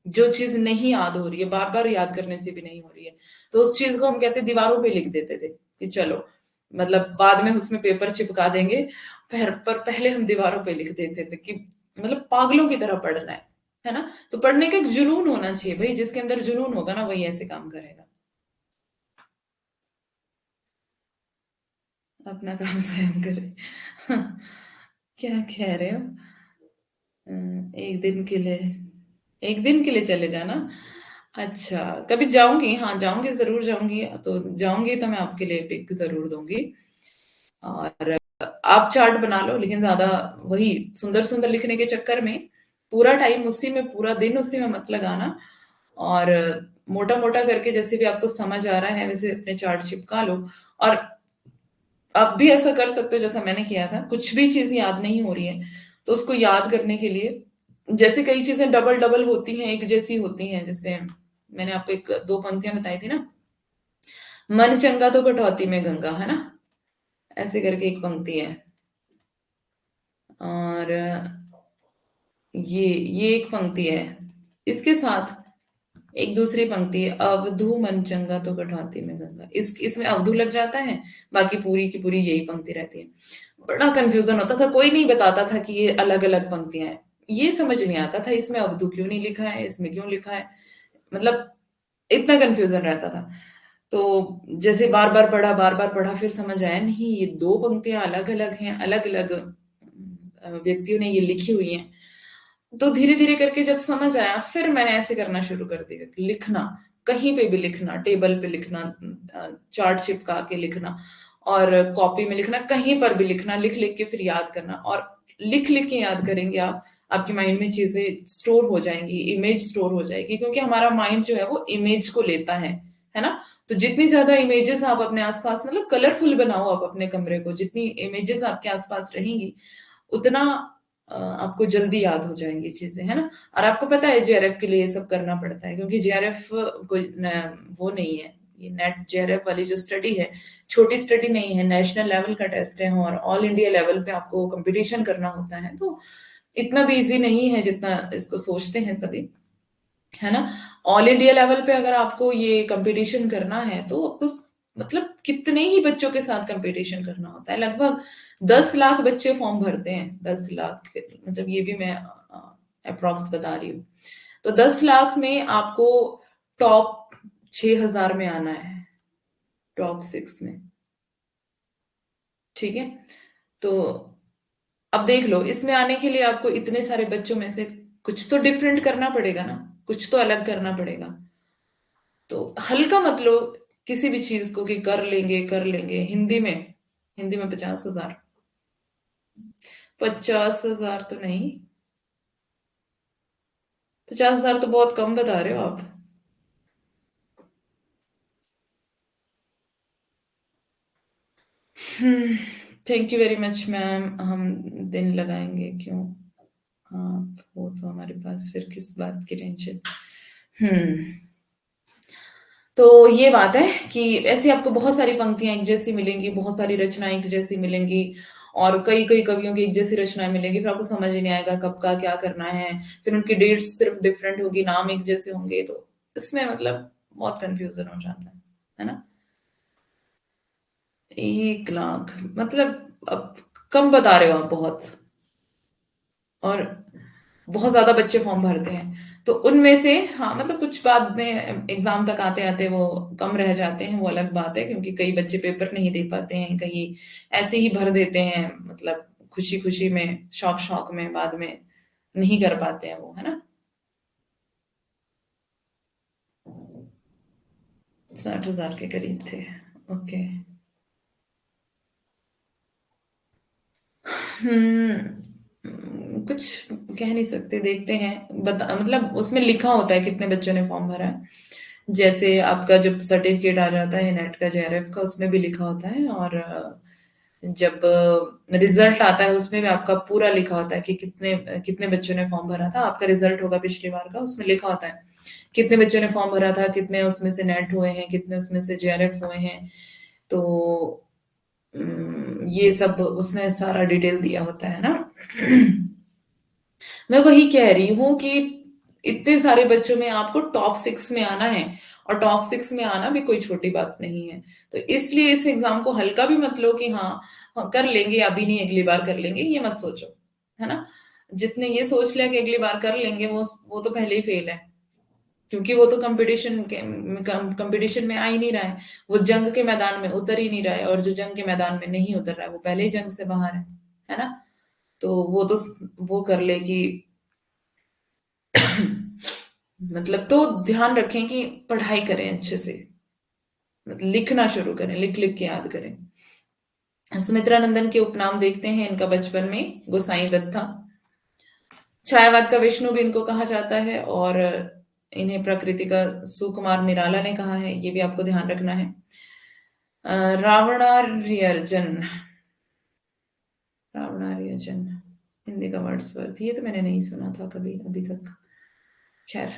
जो चीज नहीं याद हो रही है, बार बार याद करने से भी नहीं हो रही है, तो उस चीज को हम कहते दीवारों पे लिख देते थे, कि चलो मतलब बाद में उसमें पेपर चिपका देंगे। पर पहले हम दीवारों पे लिख देते थे, कि मतलब पागलों की तरह पढ़ना है ना। तो पढ़ने का एक जुनून होना चाहिए भाई, जिसके अंदर जुनून होगा ना, वही ऐसे काम करेगा। अपना काम स्वयं करे। क्या कह रहे हो? एक दिन के लिए, एक दिन के लिए चले जाना। अच्छा, कभी जाऊंगी, हाँ जाऊंगी, जरूर जाऊंगी, तो जाऊंगी तो मैं आपके लिए पिक जरूर दूंगी। और आप चार्ट बना लो, लेकिन ज्यादा वही सुंदर सुंदर लिखने के चक्कर में पूरा टाइम उसी में, पूरा दिन उसी में मत लगाना। और मोटा मोटा करके जैसे भी आपको समझ आ रहा है वैसे अपने चार्ट चिपका लो। और आप भी ऐसा कर सकते हो जैसा मैंने किया था, कुछ भी चीज याद नहीं हो रही है तो उसको याद करने के लिए, जैसे कई चीजें डबल डबल होती हैं, एक जैसी होती हैं, जैसे मैंने आपको एक दो पंक्तियां बताई थी ना, मन चंगा तो कटौती में गंगा, है ना, ऐसे करके एक पंक्ति है। और ये एक पंक्ति है, इसके साथ एक दूसरी पंक्ति है, अवधू मन चंगा तो कटौती में गंगा, इसमें अवधू लग जाता है, बाकी पूरी की पूरी यही पंक्ति रहती है। बड़ा कंफ्यूजन होता था, कोई नहीं बताता था कि ये अलग अलग पंक्तियां हैं, ये समझ नहीं आता था इसमें अवधू क्यों नहीं लिखा है, इसमें क्यों लिखा है, मतलब इतना कंफ्यूजन रहता था। तो जैसे बार बार पढ़ा, फिर समझ आया नहीं ये दो पंक्तियां अलग अलग हैं, अलग अलग व्यक्तियों ने ये लिखी हुई हैं। तो धीरे धीरे करके जब समझ आया, फिर मैंने ऐसे करना शुरू कर दिया कि लिखना, कहीं पे भी लिखना, टेबल पे लिखना, चार्ट चिपका के लिखना, और कॉपी में लिखना, कहीं पर भी लिखना, लिख लिख के फिर याद करना। और लिख लिख के याद करेंगे आप, आपके माइंड में चीजें स्टोर हो जाएंगी, इमेज स्टोर हो जाएगी, क्योंकि हमारा माइंड जो है वो इमेज को लेता है ना। तो जितनी ज्यादा इमेजेस आप अपने आसपास, मतलब कलरफुल बनाओ आप अपने कमरे को, जितनी इमेजेस आपके आसपास रहेंगी उतना आपको जल्दी याद हो जाएंगी चीजें, है ना। और आपको पता है जेआरएफ के लिए ये सब करना पड़ता है, क्योंकि जेआरएफ कोई वो नहीं है, ये नेट जेआरएफ वाली जो स्टडी है, छोटी स्टडी नहीं है, नेशनल लेवल का टेस्ट है, और ऑल इंडिया लेवल पे आपको कंपटीशन करना होता है। तो इतना भी इजी नहीं है जितना इसको सोचते हैं सभी, है ना। ऑल इंडिया लेवल पे अगर आपको ये कंपटीशन करना है तो आपको मतलब कितने ही बच्चों के साथ कंपटीशन करना होता है, लगभग 10 लाख बच्चे फॉर्म भरते हैं, 10 लाख, मतलब ये भी मैं अप्रोक्स बता रही हूँ। तो 10 लाख में आपको टॉप 6,000 में आना है, टॉप 6 में, ठीक है। तो अब देख लो, इसमें आने के लिए आपको इतने सारे बच्चों में से कुछ तो डिफरेंट करना पड़ेगा ना, कुछ तो अलग करना पड़ेगा। तो हल्का मत लो किसी भी चीज को कि कर लेंगे कर लेंगे। हिंदी में, हिंदी में 50,000, 50,000 तो नहीं, 50,000 तो बहुत कम बता रहे हो आप। Thank you very much ma'am, हम दिन लगाएंगे क्यों, आप हो तो हमारे पास, फिर किस बात की टेंशन। हम्म तो ये बात है कि ऐसी आपको बहुत सारी पंक्तियां एक जैसी मिलेंगी, बहुत सारी रचनाएं एक जैसी मिलेंगी, और कई कई कवियों की एक जैसी रचनाएं मिलेंगी, फिर आपको समझ ही नहीं आएगा कब का क्या करना है। फिर उनकी डेट्स सिर्फ डिफरेंट होगी, नाम एक जैसे होंगे, तो इसमें मतलब बहुत कंफ्यूजन हो जाता है ना। 1 लाख मतलब अब कम बता रहे हो आप बहुत, और बहुत ज्यादा बच्चे फॉर्म भरते हैं, तो उनमें से हाँ मतलब कुछ बाद में एग्जाम तक आते आते वो कम रह जाते हैं, वो अलग बात है, क्योंकि कई बच्चे पेपर नहीं दे पाते हैं, कहीं ऐसे ही भर देते हैं, मतलब खुशी खुशी में, शौक शौक में, बाद में नहीं कर पाते हैं वो, है ना। 60,000 के करीब थे। ओके। कुछ कह नहीं सकते, देखते हैं, बता मतलब उसमें लिखा होता है कितने बच्चों ने फॉर्म भरा है, जैसे आपका जब सर्टिफिकेट आ जाता है नेट का, जेआरएफ का, उसमें भी लिखा होता है। और जब रिजल्ट आता है उसमें भी आपका पूरा लिखा होता है कि कितने कितने बच्चों ने फॉर्म भरा था। आपका रिजल्ट होगा पिछली बार का, उसमें लिखा होता है कितने बच्चों ने फॉर्म भरा था, कितने उसमें से नेट हुए हैं, कितने उसमें से जेआरएफ हुए हैं। तो ये सब उसमें सारा डिटेल दिया होता है ना। मैं वही कह रही हूँ कि इतने सारे बच्चों में आपको टॉप 6 में आना है, और टॉप 6 में आना भी कोई छोटी बात नहीं है। तो इसलिए इस एग्जाम को हल्का भी मत लो कि हाँ, हाँ कर लेंगे, अभी नहीं अगली बार कर लेंगे, ये मत सोचो, है ना। जिसने ये सोच लिया कि अगली बार कर लेंगे, वो तो पहले ही फेल है। क्योंकि वो तो कंपटीशन में आ ही नहीं रहा है, वो जंग के मैदान में उतर ही नहीं रहा है, और जो जंग के मैदान में नहीं उतर रहा है वो पहले ही जंग से बाहर है ना। तो वो तो वो कर ले कि मतलब तो ध्यान रखें कि पढ़ाई करें अच्छे से, मतलब लिखना शुरू करें, लिख लिख के याद करें। सुमित्रा नंदन के उपनाम देखते हैं इनका बचपन में गोसाई दत्त था। छायावाद का विष्णु भी इनको कहा जाता है, और इन्हें प्रकृति का सुकुमार निराला ने कहा है, ये भी आपको ध्यान रखना है। रावणार्यजन, रावणार्यजन हिंदी का वर्ड्सवर्थ, ये तो मैंने नहीं सुना था कभी अभी तक। खैर,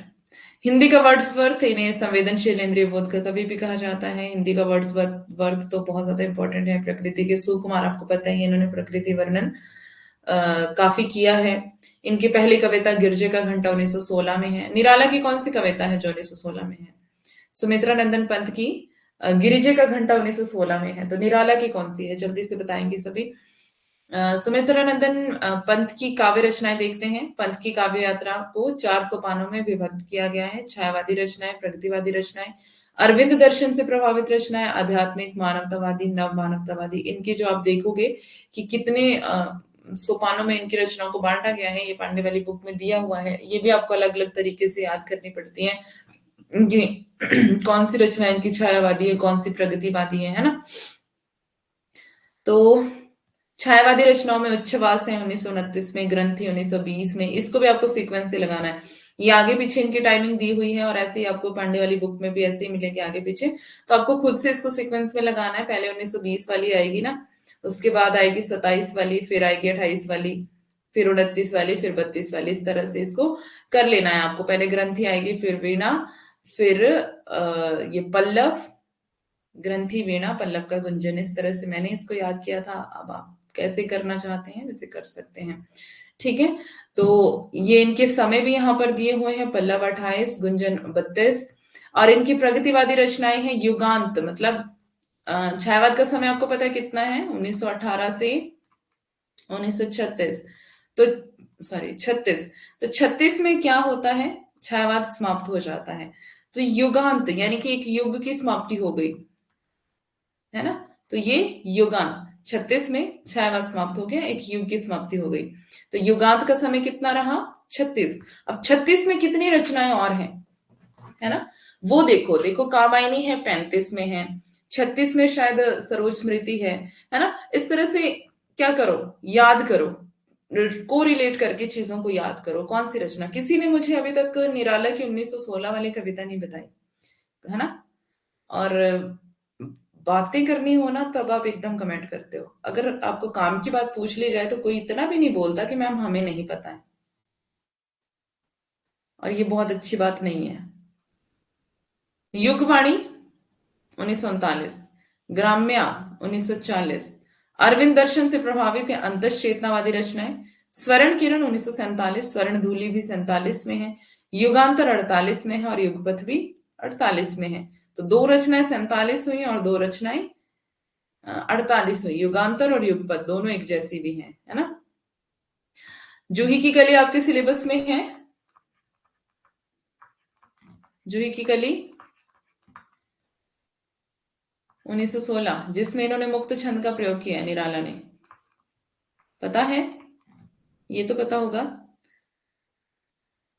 हिंदी का वर्ड्सवर्थ, इन्हें संवेदनशील इंद्रिय बोध का कवि भी कहा जाता है। हिंदी का वर्ड्सवर्थ वर्थ तो बहुत ज्यादा इंपॉर्टेंट है। प्रकृति के सुकुमार, आपको पता ही है, इन्होंने प्रकृति वर्णन काफी किया है। इनकी पहली कविता गिरजे का घंटा 1916 में है। निराला की कौन सी कविता है जो 1916 में है? सुमित्रा नंदन पंत की गिरिजे का घंटा 1916 में है। तो निराला की कौन सी है, जल्दी से बताएंगे सभी। सुमित्रा नंदन पंत की काव्य रचनाएं देखते हैं। पंत की काव्य यात्रा को 400 सोपानों में विभक्त किया गया है। छायावादी रचनाएं, प्रगतिवादी रचनाएं, अरविंद दर्शन से प्रभावित रचनाएं, आध्यात्मिक, मानवतावादी, नव मानवतावादी, इनकी जो आप देखोगे कि कितने सोपानों में इनकी रचनाओं को बांटा गया है, ये पांडे वाली बुक में दिया हुआ है। ये भी आपको अलग अलग तरीके से याद करनी पड़ती है कि कौन सी रचना इनकी छायावादी है, कौन सी प्रगतिवादी है ना। तो छायावादी रचनाओं में उच्छ्वास है 1929 में, ग्रंथि 1920 में, इसको भी आपको सीक्वेंस से लगाना है। ये आगे पीछे इनकी टाइमिंग दी हुई है, और ऐसे ही आपको पांडे वाली बुक में भी ऐसे ही मिलेगी आगे पीछे। तो आपको खुद से इसको सीक्वेंस में लगाना है। पहले 1920 वाली आएगी ना, उसके बाद आएगी 27 वाली, फिर आएगी 28 वाली, फिर 29 वाली, फिर 32 वाली, इस तरह से इसको कर लेना है आपको। पहले ग्रंथि आएगी, फिर वीणा, फिर ये पल्लव, ग्रंथि, वीणा, पल्लव का गुंजन, इस तरह से मैंने इसको याद किया था। अब आप कैसे करना चाहते हैं वैसे कर सकते हैं, ठीक है। तो ये इनके समय भी यहाँ पर दिए हुए हैं, पल्लव 28, गुंजन 32, और इनकी प्रगतिवादी रचनाएं हैं युगांत, मतलब छायावाद का समय आपको पता है कितना है, 1918 से 1936। तो सॉरी 36, तो 36 में क्या होता है, छायावाद समाप्त हो जाता है। तो युगांत यानी कि एक युग की समाप्ति हो गई, है ना। तो ये युगांत, 36 में छायावाद समाप्त हो गया, एक युग की समाप्ति हो गई। तो युगांत का समय कितना रहा, 36। अब 36 में कितनी रचनाएं और हैं, है ना, वो देखो। देखो कामायनी है, 35 में है, 36 में शायद सरोज स्मृति है ना। इस तरह से क्या करो, याद करो, को रिलेट करके चीजों को याद करो। कौन सी रचना, किसी ने मुझे अभी तक निराला की 1916 वाली कविता नहीं बताई, है ना। और बातें करनी हो ना तब आप एकदम कमेंट करते हो, अगर आपको काम की बात पूछ ली जाए तो कोई इतना भी नहीं बोलता कि मैम हमें नहीं पता है, और ये बहुत अच्छी बात नहीं है। युगवाणी 1939, ग्राम्या 1940, अरविंद दर्शन से प्रभावित है अंतश चेतनावादी रचनाएं, स्वर्ण किरण 1947, स्वर्ण धूलि भी 47 में है, युगांतर 48 में है, और युगपथ भी 48 में है। तो दो रचनाएं 47 हुई और दो रचनाएं 48 हुई। युगांतर और युगपथ दोनों एक जैसी भी हैं, है ना। जूही की कली आपके सिलेबस में है, जूही की कली 1916, जिसमें इन्होंने मुक्त छंद का प्रयोग किया है निराला ने, पता है, ये तो पता होगा,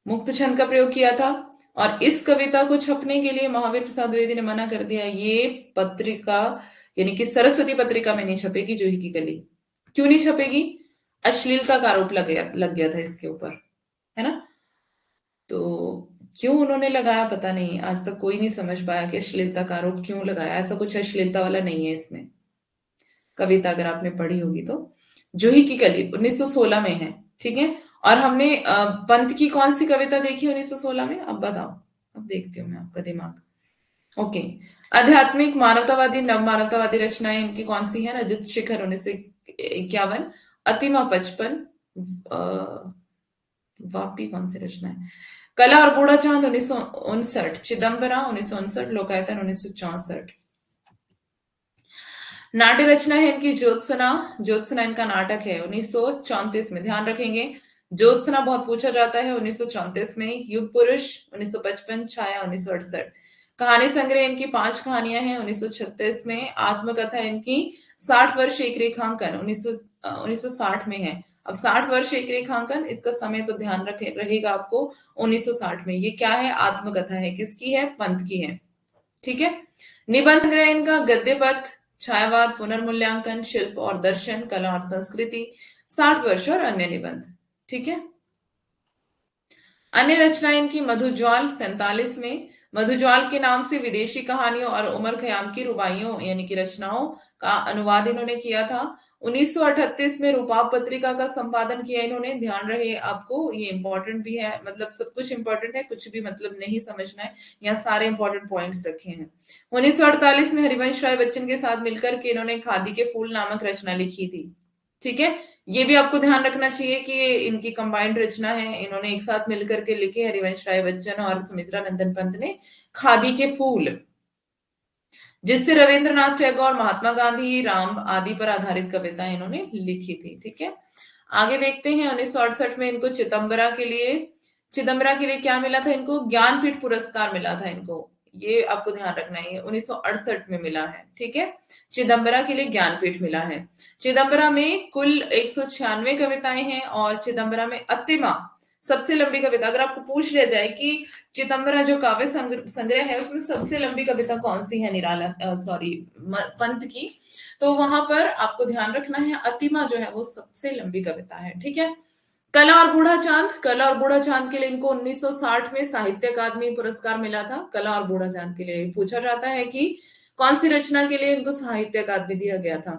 मुक्त छंद का प्रयोग किया था। और इस कविता को छपने के लिए महावीर प्रसाद द्विवेदी ने मना कर दिया, ये पत्रिका यानी कि सरस्वती पत्रिका में नहीं छपेगी जूही की कली। क्यों नहीं छपेगी, अश्लीलता का आरोप लग गया था इसके ऊपर, है ना। तो क्यों उन्होंने लगाया पता नहीं, आज तक कोई नहीं समझ पाया कि अश्लीलता का आरोप क्यों लगाया। ऐसा कुछ अश्लीलता वाला नहीं है इसमें, कविता अगर आपने पढ़ी होगी तो। जूही की कली 1916 में है, ठीक है। और हमने पंत की कौन सी कविता देखी 1916 में, अब बताओ, अब देखती हूँ मैं आपका दिमाग। ओके, आध्यात्मिक, मानवतावादी, नव मानवतावादी रचनाएं इनकी कौन सी है, रजत शिखर 1951, अतिमा 55, वापी कौन सी रचना है, कला और बूढ़ा चांद 1959, चिदम्बरा 1959, लोकायतन 1964। नाट्य रचना है इनकी ज्योत्सना, ज्योत्सना इनका नाटक है 1934 में, ध्यान रखेंगे। ज्योत्सना बहुत पूछा जाता है 1934 में, युग पुरुष 1955, छाया 1968। कहानी संग्रह इनकी 5 कहानियां हैं 1936 में, आत्मकथा इनकी 60 वर्ष एक रेखांकन 1960 में है। अब 60 वर्ष एक रेखांकन, इसका समय तो ध्यान रखे रहेगा आपको 1960 में। ये क्या है? आत्मकथा है। किसकी है? पंत की है। ठीक है। निबंध संग्रह इनका गद्य पथ, छायावाद, पुनर्मूल्यांकन, शिल्प और दर्शन, कला और संस्कृति, 60 वर्ष और अन्य निबंध। ठीक है। अन्य रचना इनकी मधुज्वाल 47 में, मधुज्वाल के नाम से विदेशी कहानियों और उमर खयाम की रुबाइयों यानी कि रचनाओं का अनुवाद इन्होंने किया था। 1938 में रूपाप पत्रिका का संपादन किया इन्होंने। ध्यान रहे आपको, ये इंपॉर्टेंट भी है, मतलब सब कुछ इंपॉर्टेंट है, कुछ भी मतलब नहीं समझना है, यहाँ सारे इंपॉर्टेंट पॉइंट्स रखे हैं। 1948 में हरिवंश राय बच्चन के साथ मिलकर के इन्होंने खादी के फूल नामक रचना लिखी थी। ठीक है। ये भी आपको ध्यान रखना चाहिए कि ये इनकी कंबाइंड रचना है, इन्होंने एक साथ मिलकर के लिखे, हरिवंश राय बच्चन और सुमित्रा नंदन पंत ने। खादी के फूल, जिससे रविंद्रनाथ टैगोर, महात्मा गांधी, राम आदि पर आधारित कविताएं इन्होंने लिखी थी। ठीक है। आगे देखते हैं 1968 में इनको चिदम्बरा के लिए क्या मिला था? इनको ज्ञानपीठ पुरस्कार मिला था इनको। ये आपको ध्यान रखना है, 1968 में मिला है। ठीक है। चिदम्बरा के लिए ज्ञानपीठ मिला है। चिदम्बरा में कुल 196 कविताएं हैं और चिदम्बरा में अतिमा सबसे लंबी कविता। अगर आपको पूछ लिया जाए कि चिदम्बरा जो काव्य संग्रह है उसमें सबसे लंबी कविता कौन सी है निराला सॉरी पंत की, तो वहां पर आपको ध्यान रखना है अतिमा जो है वो सबसे लंबी कविता है। ठीक है। कला और बूढ़ा चांद, कला और बूढ़ा चांद के लिए इनको 1960 में साहित्य अकादमी पुरस्कार मिला था। कला और बूढ़ा चांद के लिए पूछा जाता है कि कौन सी रचना के लिए इनको साहित्य अकादमी दिया गया था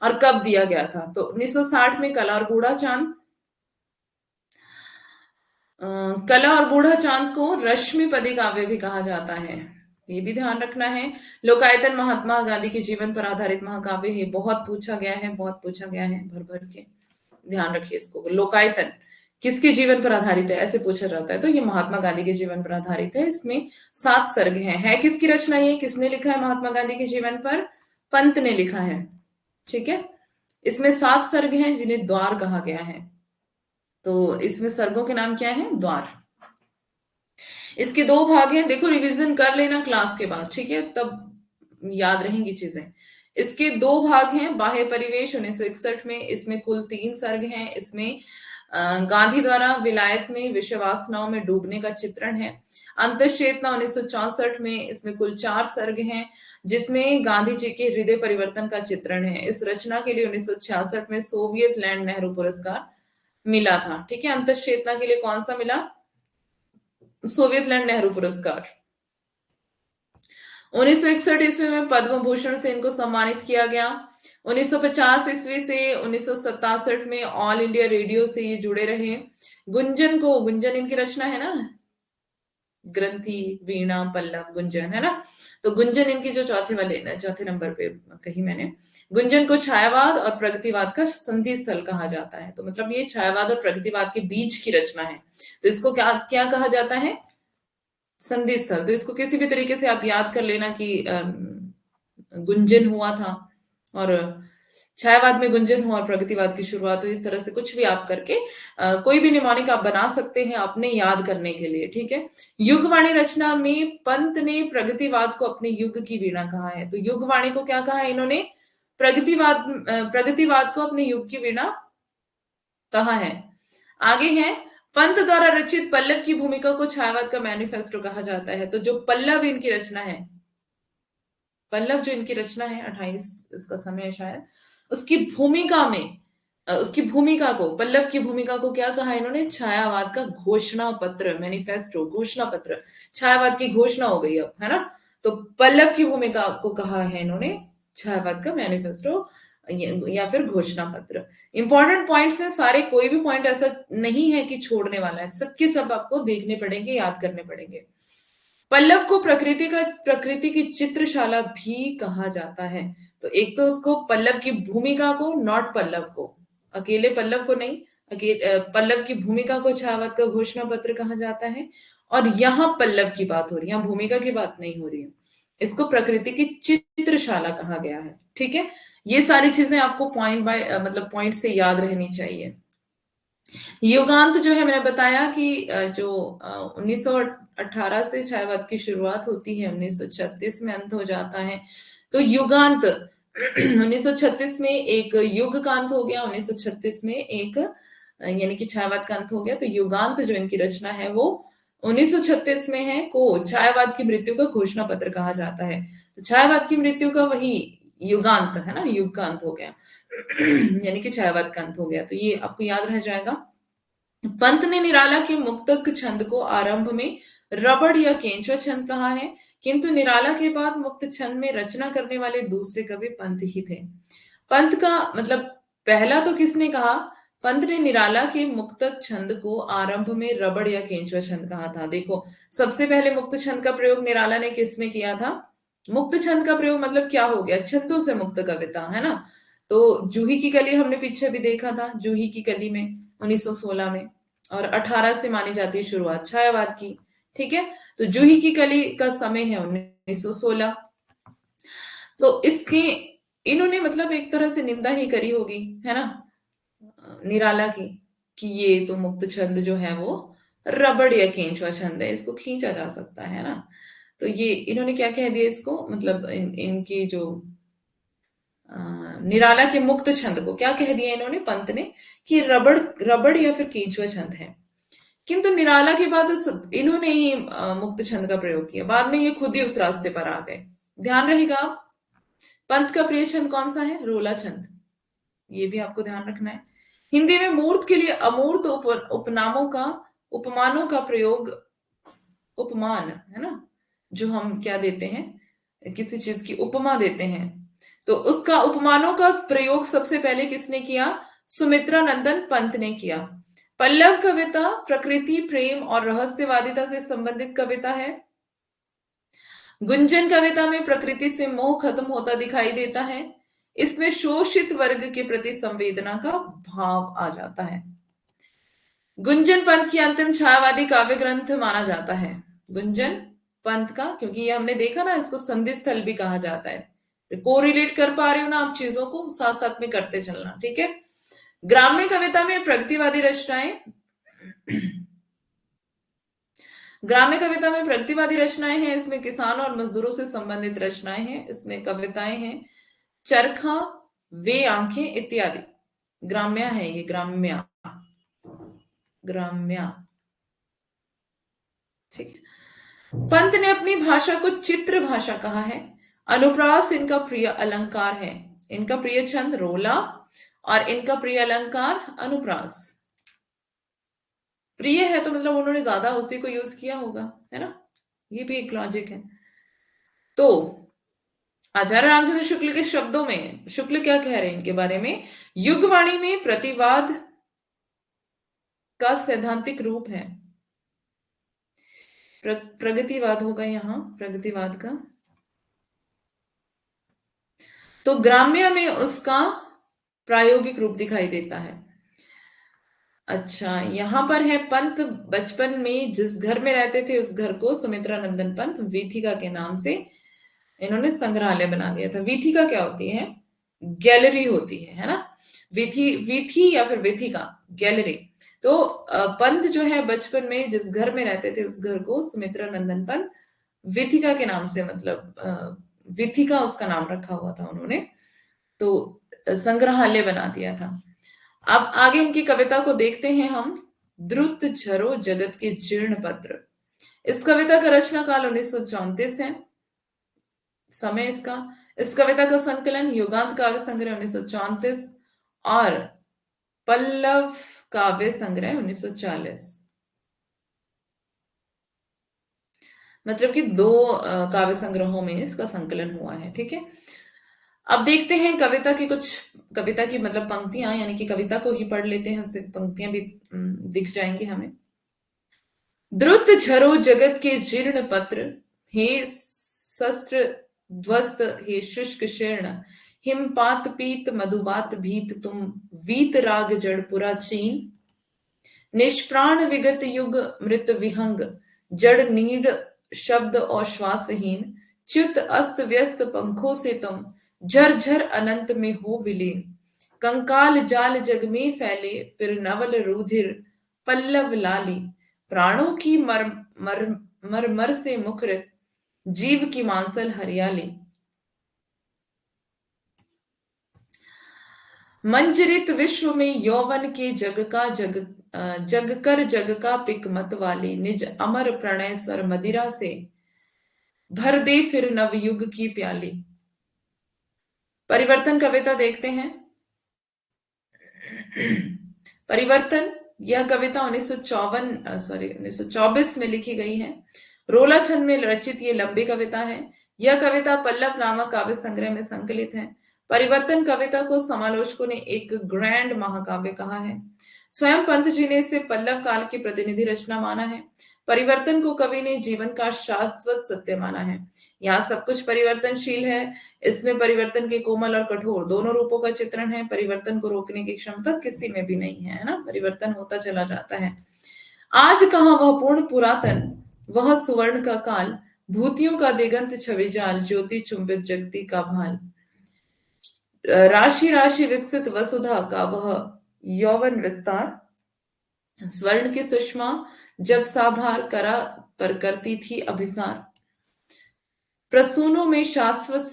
और कब दिया गया था। तो 1960 में कला और बूढ़ा चांद। कला और बूढ़ा चांद को रश्मिपदी काव्य भी कहा जाता है, ये भी ध्यान रखना है। लोकायतन महात्मा गांधी के जीवन पर आधारित महाकाव्य है, बहुत पूछा गया है, बहुत पूछा गया है भर भर के। ध्यान रखिए इसको। लोकायतन किसके जीवन पर आधारित है ऐसे पूछा जाता है, तो ये महात्मा गांधी के जीवन पर आधारित है। इसमें 7 सर्ग हैं। है किसकी रचना? ये किसने लिखा है महात्मा गांधी के जीवन पर? पंत ने लिखा है। ठीक है। इसमें 7 सर्ग हैं जिन्हें द्वार कहा गया है। तो इसमें सर्गों के नाम क्या है? द्वार। इसके 2 भाग हैं, देखो रिवीजन कर लेना क्लास के बाद, ठीक है, तब याद रहेंगी चीजें। इसके 2 भाग हैं। बाह्य परिवेश 1961 में, इसमें कुल 3 सर्ग हैं। इसमें गांधी द्वारा विलायत में विषवासनाओं में डूबने का चित्रण है। अंतःचेतना 1964 में, इसमें कुल 4 सर्ग हैं जिसमें गांधी जी के हृदय परिवर्तन का चित्रण है। इस रचना के लिए 1966 में सोवियत लैंड नेहरू पुरस्कार मिला था। ठीक है। अंतःचेतना के लिए कौन सा मिला? सोवियत लैंड नेहरू पुरस्कार। 1961 ईस्वी में पद्म भूषण से इनको सम्मानित किया गया। 1950 ईस्वी से 1967 में ऑल इंडिया रेडियो से ये जुड़े रहे। गुंजन इनकी रचना है ना, ग्रंथि, वीणा, पल्लव, गुंजन, है ना। तो गुंजन इनकी जो चौथे नंबर पे कही मैंने। गुंजन को छायावाद और प्रगतिवाद का संधि स्थल कहा जाता है। तो मतलब ये छायावाद और प्रगतिवाद के बीच की रचना है, तो इसको क्या क्या कहा जाता है? संधि स्थल। तो इसको किसी भी तरीके से आप याद कर लेना कि गुंजन हुआ था और छायावाद में गुंजन हुआ और प्रगतिवाद की शुरुआत हुई। इस तरह से कुछ भी आप करके कोई भी निमोनिक आप बना सकते हैं अपने याद करने के लिए। ठीक है। युगवाणी रचना में पंत ने प्रगतिवाद को अपने युग की वीणा कहा है। तो युगवाणी को क्या कहा है इन्होंने? प्रगतिवाद को अपने युग की वीणा कहा है। आगे है, पंत द्वारा रचित पल्लव की भूमिका को छायावाद का मैनिफेस्टो कहा जाता है। तो जो पल्लव इनकी रचना है, पल्लव जो इनकी रचना है 28 इसका समय है शायद, उसकी भूमिका में उसकी भूमिका को, पल्लव की भूमिका को क्या कहा इन्होंने? छायावाद का घोषणा पत्र, मैनिफेस्टो, घोषणा पत्र। छायावाद की घोषणा हो गई अब, है ना। तो पल्लव की भूमिका को कहा है इन्होंने छायावाद का मैनिफेस्टो या फिर घोषणा पत्र। इंपॉर्टेंट पॉइंट्स हैं सारे, कोई भी पॉइंट ऐसा नहीं है कि छोड़ने वाला है, सबके सब आपको देखने पड़ेंगे, याद करने पड़ेंगे। पल्लव को प्रकृति की चित्रशाला भी कहा जाता है। तो एक तो उसको पल्लव की भूमिका को, नॉट पल्लव को, अकेले पल्लव को नहीं, पल्लव की भूमिका को छायावाद का घोषणा पत्र कहा जाता है। और यहां पल्लव की बात हो रही है, यहां भूमिका की बात नहीं हो रही है। इसको प्रकृति की चित्रशाला कहा गया है। ठीक है। ये सारी चीजें आपको पॉइंट बाय मतलब पॉइंट से याद रहनी चाहिए। युगांत जो है, मैंने बताया कि जो 1918 से छायावाद की शुरुआत होती है, 1936 में अंत हो जाता है। तो युगांत 1936 में एक युग का अंत हो गया, 1936 में एक यानी कि छायावाद का अंत हो गया। तो युगांत जो इनकी रचना है वो 1936 में है, को छायावाद की मृत्यु का घोषणा पत्र कहा जाता है। तो छायावाद की मृत्यु का वही युगांत है ना, युग का अंत हो गया यानी कि छायावाद का अंत हो गया। तो ये आपको याद रह जाएगा। पंत ने निराला के मुक्तक छंद को आरंभ में रबड़ या केंचुआ छंद कहा है, किंतु निराला के बाद मुक्त छंद में रचना करने वाले दूसरे कवि पंत ही थे। पंत का मतलब पहला तो किसने कहा? पंत ने निराला के मुक्तक छंद को आरंभ में रबड़ या केंचुआ छंद कहा था। देखो, सबसे पहले मुक्त छंद का प्रयोग निराला ने किस में किया था? मुक्त छंद का प्रयोग मतलब क्या हो गया? छंदों से मुक्त कविता, है ना। तो जूही की कली हमने पीछे भी देखा था, जूही की कली में 1916 में, और 18 से मानी जाती है शुरुआत छायावाद की। ठीक है, तो जूही की कली का समय है 1916। तो इसकी इन्होंने मतलब एक तरह से निंदा ही करी होगी, है ना, निराला की, कि ये तो मुक्त छंद जो है वो रबड़ या केंचुआ छंद है, इसको खींचा जा सकता है ना। तो ये इन्होंने क्या कह दिया इसको, मतलब इनकी जो निराला के मुक्त छंद को क्या कह दिया इन्होंने, पंत ने, कि रबड़ रबड़ या फिर केंचुआ छंद है। किंतु निराला के बाद इन्होंने ही मुक्त छंद का प्रयोग किया, बाद में ये खुद ही उस रास्ते पर आ गए। ध्यान रहेगा, पंत का प्रिय छंद कौन सा है? रोला छंद। ये भी आपको ध्यान रखना है। हिंदी में मूर्त के लिए अमूर्त उपनामों का, उपमानों का प्रयोग, उपमान है ना, जो हम क्या देते हैं, किसी चीज की उपमा देते हैं, तो उसका उपमानों का प्रयोग सबसे पहले किसने किया? सुमित्रा नंदन पंत ने किया। पल्लव कविता प्रकृति, प्रेम और रहस्यवादिता से संबंधित कविता है। गुंजन कविता में प्रकृति से मोह खत्म होता दिखाई देता है। इसमें शोषित वर्ग के प्रति संवेदना का भाव आ जाता है। गुंजन पंत की अंतिम छायावादी काव्य ग्रंथ माना जाता है, गुंजन पंत का, क्योंकि ये हमने देखा ना, इसको संधि स्थल भी कहा जाता है। कोरिलेट कर पा रहे हो ना आप चीजों को, साथ साथ में करते चलना, ठीक है। ग्राम्य कविता में प्रगतिवादी रचनाएं, ग्राम्य कविता में प्रगतिवादी रचनाएं हैं, इसमें किसान और मजदूरों से संबंधित रचनाएं हैं, इसमें कविताएं हैं चरखा, वे आंखें इत्यादि। ग्राम्य है ये, ग्राम्य, ग्राम्य, ठीक है। पंत ने अपनी भाषा को चित्र भाषा कहा है। अनुप्रास इनका प्रिय अलंकार है। इनका प्रिय छंद रोला और इनका प्रिय अलंकार अनुप्रास। प्रिय है तो मतलब उन्होंने ज्यादा उसी को यूज किया होगा, है ना, ये भी एक लॉजिक है। तो आचार्य रामचंद्र शुक्ल के शब्दों में शुक्ल क्या कह रहे हैं इनके बारे में? युगवाणी में प्रतिवाद का सैद्धांतिक रूप है। प्रगतिवाद होगा यहां, प्रगतिवाद का। तो ग्राम्य में उसका प्रायोगिक रूप दिखाई देता है। अच्छा, यहां पर है पंत बचपन में जिस घर में रहते थे उस घर को सुमित्रा नंदन पंत वीथिका के नाम से इन्होंने संग्रहालय बना दिया था। वीथिका क्या होती है? गैलरी होती है ना। वीथी, वीथी या फिर वीथिका, गैलरी। तो पंत जो है बचपन में जिस घर में रहते थे उस घर को सुमित्रा नंदन पंत वीथिका के नाम से, मतलब वीथिका उसका नाम रखा हुआ था उन्होंने, तो संग्रहालय बना दिया था। अब आगे इनकी कविता को देखते हैं हम। द्रुत झरो जगत के जीर्ण पत्र, इस कविता का रचना काल 1934 है। समय इसका, इस कविता का संकलन युगांत काव्य संग्रह 1934 और पल्लव काव्य संग्रह 1940, मतलब कि दो काव्य संग्रहों में इसका संकलन हुआ है, ठीक है। अब देखते हैं कविता की कुछ, कविता की मतलब पंक्तियां, यानी कि कविता को ही पढ़ लेते हैं, उससे पंक्तियां भी दिख जाएंगी हमें। द्रुत झरो जगत के जीर्ण पत्र, हे शस्त्र ध्वस्त, हे शुष्क शीर्ण, हिमपात पीत मधुबात भीत, तुम वीत राग जड़ पुरा चीन, निष्प्राण विगत युग मृत विहंग, जड़ नीड शब्द और श्वासहीन, च्युत अस्त व्यस्त पंखों से तुम झरझर अनंत में हो विलीन, कंकाल जाल जग में फैले, फिर नवल रुधिर पल्लव लाली। प्राणों की मर मर मर मर से मुखरित, जीव की मांसल हरियाली। मंजरित विश्व में यौवन के जग कर जग का पिक मत वाले, निज अमर प्रणय स्वर मदिरा से भर दे फिर नवयुग की प्याली। परिवर्तन कविता देखते हैं। परिवर्तन, यह कविता 1924 में लिखी गई है। रोला छंद में रचित ये लंबी कविता है। यह कविता पल्लव नामक काव्य संग्रह में संकलित है। परिवर्तन कविता को समालोचकों ने एक ग्रैंड महाकाव्य कहा है। स्वयं पंत जी ने इसे पल्लव काल की प्रतिनिधि रचना माना है। परिवर्तन को कवि ने जीवन का शाश्वत सत्य माना है। यहाँ सब कुछ परिवर्तनशील है। इसमें परिवर्तन के कोमल और कठोर दोनों रूपों का चित्रण है। परिवर्तन को रोकने की क्षमता किसी में भी नहीं है ना, परिवर्तन होता चला जाता है। आज कहाँ वह पूर्ण पुरातन, वह सुवर्ण का काल, भूतियों का दिगंत छवि जाल, ज्योति चुंबित जगती का भाल। राशि राशि विकसित वसुधा का वह यौवन विस्तार, स्वर्ण की सुषमा जब साभार करा पर करती थी अभिसार। प्रसूनों में शाश्वत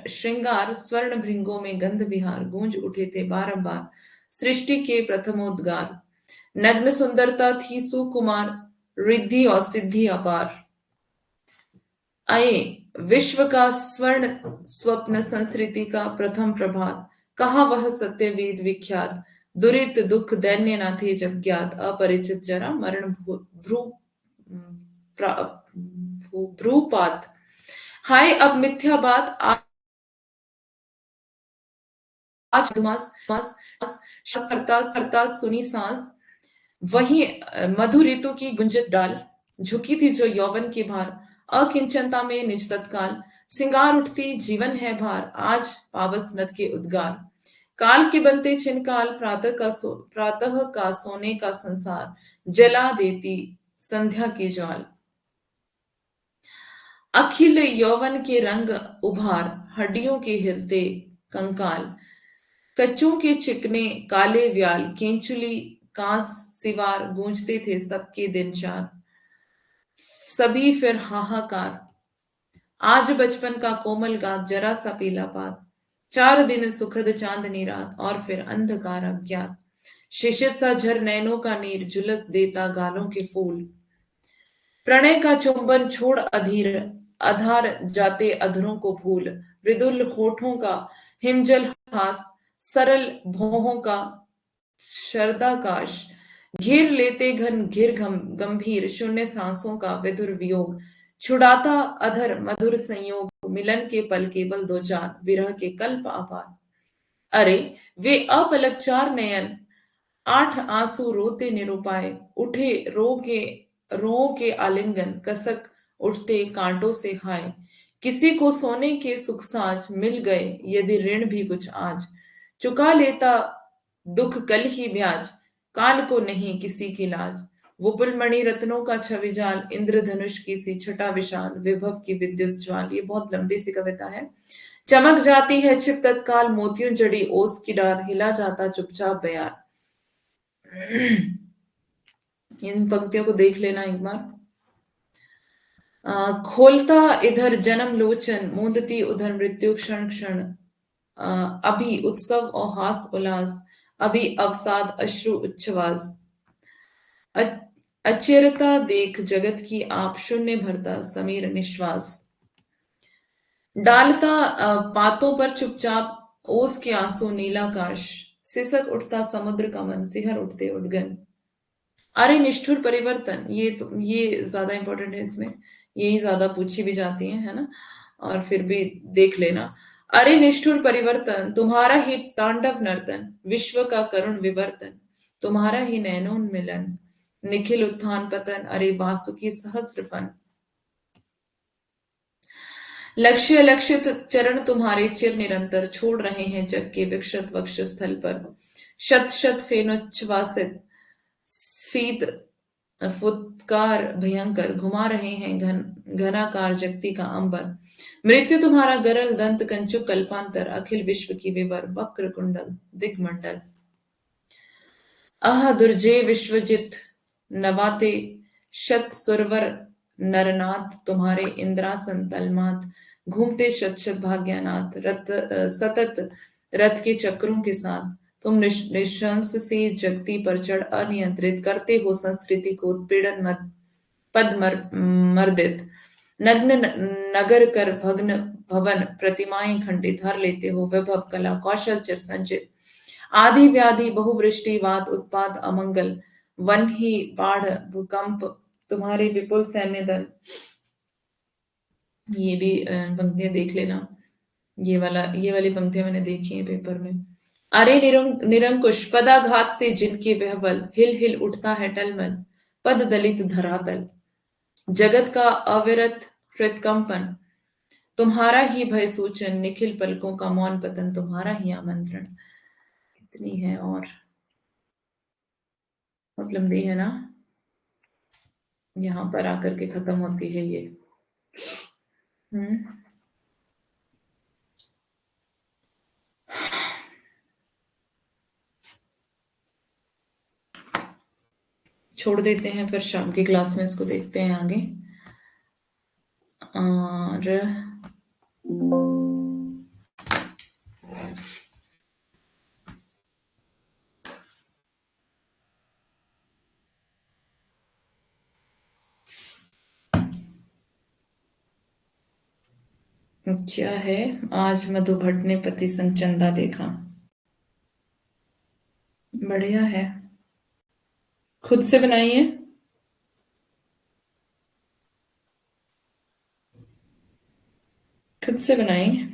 श्रृंगार, स्वर्ण भृंगों में गंध विहार, गूंज उठे थे बारंबार सृष्टि के प्रथमोद्गार। नग्न सुंदरता थी सुकुमार, रिद्धि और सिद्धि अपार। आए विश्व का स्वर्ण स्वप्न संस्कृति का प्रथम प्रभात, कहा वह सत्य वेद विख्यात। दुरित दुख दैन्य ना थे जब ज्ञात, अपरिचित जरा मरण भ्रूपात। हाय अब मिथ्या बात, आज सरता सरता सुनी सांस। वही मधुर ऋतु की गुंजित डाल, झुकी थी जो यौवन की भार। अकिंचनता में निज तत्काल, सिंगार उठती जीवन है भार। आज पावस नद के उद्गार, काल के बनते चिन्हकाल। प्रातः का सोने का संसार, जला देती संध्या की ज्वाल। अखिल यौवन के रंग उभार, हड्डियों के हिलते कंकाल। कच्चों के चिकने काले व्याल, केंचुली कांस सिवार। गूंजते थे सबके दिन चार, सभी फिर हाहाकार। आज बचपन का कोमल गात, जरा सा पीला पात। 4 दिन सुखद चांदनी रात, और फिर अंधकार अज्ञात। शिशिर सा झर नैनों का नीर, झुलस देता गालों के फूल। प्रणय का चुंबन छोड़ अधीर, आधार जाते अधरों को भूल। मृदुल होठों का हिमजल हास, सरल भौहों का शरदाकाश। घेर लेते घन घिर गंभीर, शून्य सांसों का विधुर वियोग। छुड़ाता अधर मधुर संयोग, मिलन के पल केवल 2 4, विरह के कल्प अपार। अरे वे अपलक 4 नयन, 8 आंसू रोते निरुपाय। उठे रो के आलिंगन, कसक उठते कांटों से हाय। किसी को सोने के सुख साज, मिल गए यदि ऋण भी कुछ आज। चुका लेता दुख कल ही ब्याज, काल को नहीं किसी की लाज। वुपुल मणि रत्नों का छवि जाल, इंद्रधनुष की सी छटा विशाल। विभव की विद्युत ज्वाल, ये बहुत लंबी सी कविता है। चमक जाती है छिप तत्काल, मोतियों जड़ी ओस की डार। हिला जाता चुपचाप बयार। इन पंक्तियों को देख लेना एक बार। खोलता इधर जन्म लोचन, मूंदती उधर मृत्यु क्षण क्षण। अभी उत्सव और हास उल्लास, अभी अवसाद अश्रु उच्छ्वास। अचिरता देख जगत की आप, शून्य भरता समीर निश्वास। डालता पातों पर चुपचाप ओस के आंसू नीलाकाश। सिसक उठता समुद्र का मन, सिहर उठते उद्गन। अरे निष्ठुर परिवर्तन, ये ज्यादा इंपॉर्टेंट है इसमें, यही ज्यादा पूछी भी जाती है ना, और फिर भी देख लेना। अरे निष्ठुर परिवर्तन, तुम्हारा ही तांडव नर्तन। विश्व का करुण विवर्तन, तुम्हारा ही नयनोन्मिलन। निखिल उत्थान पतन, अरे वासुकी सहस्त्र फन। लक्ष्य लक्षित चरण तुम्हारे चिर निरंतर, छोड़ रहे हैं जग के विक्षत वक्ष स्थल पर। शत शत फेनोच्छ्वासित स्फीत फुत्कार भयंकर, घुमा रहे हैं घनाकार जगती का अंबर। मृत्यु तुम्हारा गरल दंत कंचुक कल्पांतर, अखिल विश्व की विवर वक्र कुंडल दिग्मंडल। अह दुर्जय विश्वजित नवाते, शत सुरवर नरनाथ तुम्हारे इंद्रासन तलमात। घूमते शत शत भाग्यनाथ सतत रथ के चक्रों के साथ। तुम निशंस से जगती पर चढ़ अनियंत्रित करते हो संस्कृति को उत्पीड़न मत पद मर्दित। नग्न नगर कर भग्न भवन प्रतिमाएं खंडित हर लेते हो वैभव कला कौशल चिर संचित। आदि व्याधि बहुवृष्टि वात उत्पात अमंगल, वन ही बाढ़ भूकंप तुम्हारे विपुल सैन्य दल। ये भी पंक्तियां देख लेना। ये वाली पंक्तियां मैंने देखी है पेपर में। अरे निरंकुश पदाघात से जिनके वहबल, हिल हिल उठता है टलमल, पद दलित धरातल। जगत का अविरत हृदकंपन, तुम्हारा ही भय सूचन, निखिल पलकों का मौन पतन, तुम्हारा ही आमंत्रण। कितनी है और बहुत लंबी है ना। यहाँ पर आकर के खत्म होती है ये। हम्म। छोड़ देते हैं, फिर शाम की क्लास में इसको देखते हैं आगे। और क्या है, आज मधु भट्ट ने पति संग चंदा देखा। बढ़िया है। खुद से बनाइए। खुद से बनाइए।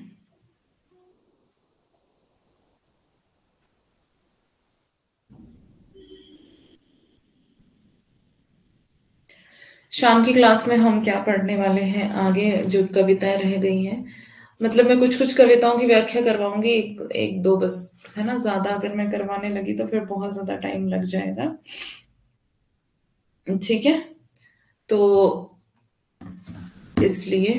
शाम की क्लास में हम क्या पढ़ने वाले हैं आगे, जो कविताएं रह गई हैं। मतलब मैं कुछ कुछ कविताओं की व्याख्या करवाऊंगी, एक दो बस, है ना। ज्यादा अगर मैं करवाने लगी तो फिर बहुत ज्यादा टाइम लग जाएगा। ठीक है। तो इसलिए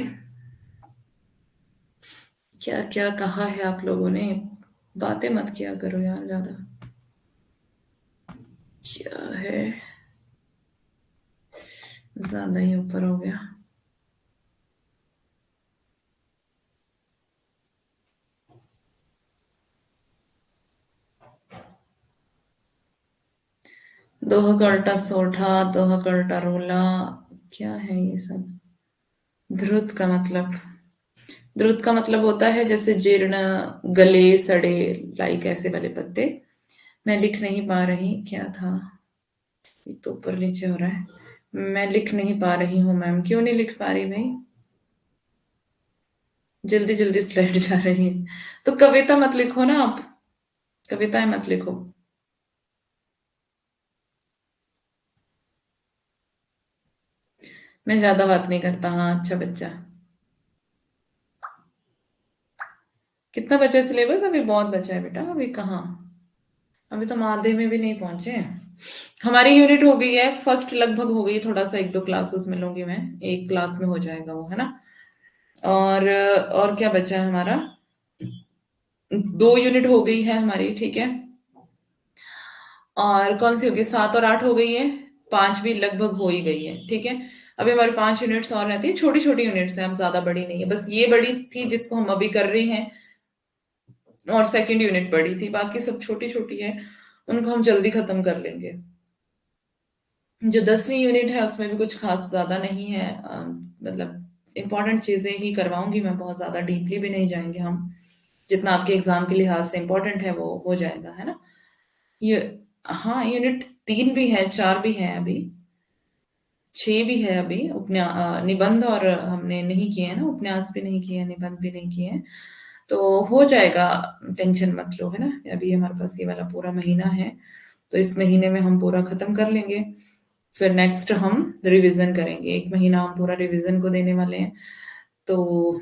क्या क्या कहा है आप लोगों ने, बातें मत किया करो यार ज्यादा। क्या है, ज्यादा ही ऊपर हो गया। दोह का उल्टा सोठा, दोह का उल्टा रोला। क्या है ये सब। ध्रुत का मतलब, ध्रुत का मतलब होता है जैसे जीर्ण, गले सड़े, लाइक ऐसे वाले पत्ते। मैं लिख नहीं पा रही, क्या था ये तो ऊपर नीचे हो रहा है। मैं लिख नहीं पा रही हूँ मैम। क्यों नहीं लिख पा रही भाई, जल्दी जल्दी स्लाइड जा रही है। तो कविता मत लिखो ना आप, कविताएं मत लिखो। मैं ज्यादा बात नहीं करता, हाँ अच्छा बच्चा। कितना बचा है सिलेबस, अभी बहुत बचा है बेटा, अभी कहाँ, अभी तो हम आधे में भी नहीं पहुंचे हैं। हमारी यूनिट हो गई है फर्स्ट, लगभग हो गई, थोड़ा सा एक दो क्लासेस में लूंगी मैं, एक क्लास में हो जाएगा वो, है ना। और क्या बचा है हमारा, दो यूनिट हो गई है हमारी, ठीक है। और कौन सी होगी, सात और आठ हो गई है, पांच भी लगभग हो ही गई है, ठीक है। अभी हमारी पांच यूनिट्स और रहती है, छोटी छोटी यूनिट्स हैं, हम ज्यादा बड़ी नहीं है, बस ये बड़ी थी जिसको हम अभी कर रहे हैं, और सेकंड यूनिट बड़ी थी, बाकी सब छोटी छोटी है, उनको हम जल्दी खत्म कर लेंगे। जो 10वीं यूनिट है उसमें भी कुछ खास ज्यादा नहीं है, मतलब इंपॉर्टेंट चीजें ही करवाऊंगी मैं, बहुत ज्यादा डीपली भी नहीं जाएंगे हम, जितना आपके एग्जाम के लिहाज से इंपॉर्टेंट है वो हो जाएगा, है ना। ये, हाँ यूनिट तीन भी है, चार भी है अभी, छह भी है अभी। निबंध और हमने नहीं किए हैं ना, उपन्यास भी नहीं किए हैं, निबंध भी नहीं किए हैं, तो हो जाएगा। टेंशन मत लो, है ना। अभी हमारे पास ये वाला पूरा महीना है, तो इस महीने में हम पूरा खत्म कर लेंगे, फिर नेक्स्ट हम रिवीजन करेंगे, एक महीना हम पूरा रिवीजन को देने वाले हैं। तो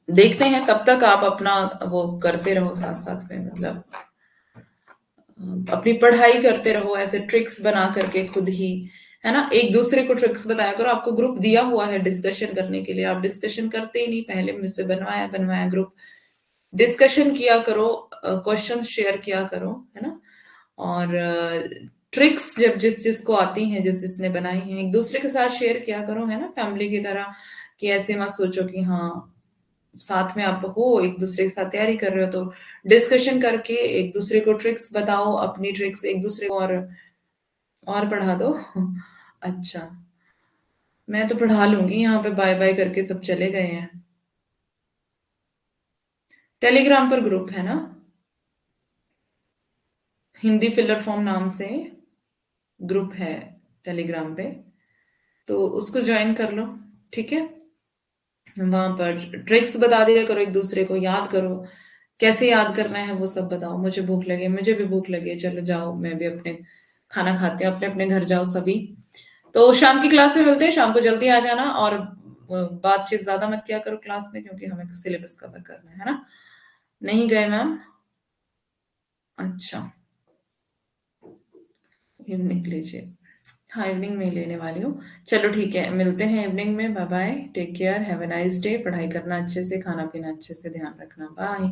देखते हैं, तब तक आप अपना वो करते रहो साथ साथ में, मतलब अपनी पढ़ाई करते रहो, ऐसे ट्रिक्स बना करके खुद ही, है ना? एक दूसरे को ट्रिक्स बताया करो। आपको ग्रुप दिया हुआ है डिस्कशन करने के लिए, आप डिस्कशन करते ही नहीं। पहले मुझसे बनवाया बनवाया ग्रुप, डिस्कशन किया करो, क्वेश्चंस शेयर किया करो, है ना? और ट्रिक्स जब जिस जिसको आती हैं, जिस जिसने बनाई हैं, एक दूसरे के साथ शेयर किया करो, है ना? फैमिली की तरह, कि ऐसे मत सोचो कि हाँ साथ में आप हो, एक दूसरे के साथ तैयारी कर रहे हो, तो डिस्कशन करके एक दूसरे को ट्रिक्स बताओ, अपनी ट्रिक्स एक दूसरे को और पढ़ा दो। अच्छा, मैं तो पढ़ा लूंगी। यहाँ पे बाय बाय करके सब चले गए हैं। टेलीग्राम पर ग्रुप है ना, हिंदी फिलर फॉर्म नाम से ग्रुप है टेलीग्राम पे, तो उसको ज्वाइन कर लो, ठीक है? वहां पर ट्रिक्स बता दिया करो, एक दूसरे को याद करो, कैसे याद करना है वो सब बताओ। मुझे भूख लगे, मुझे भी भूख लगी है, चलो जाओ, मैं भी अपने खाना खाते हैं, अपने अपने घर जाओ सभी। तो शाम की क्लास में मिलते हैं, शाम को जल्दी आ जाना, और बातचीत ज्यादा मत किया करो क्लास में, क्योंकि हमें सिलेबस कवर करना है ना? नहीं गए मैम? अच्छा, इवनिंग लीजिए। हाँ, इवनिंग में ही लेने वाली हूँ। चलो ठीक है, मिलते हैं इवनिंग में। Bye bye, take care, have a nice day. पढ़ाई करना अच्छे से, खाना पीना अच्छे से ध्यान रखना। बाय।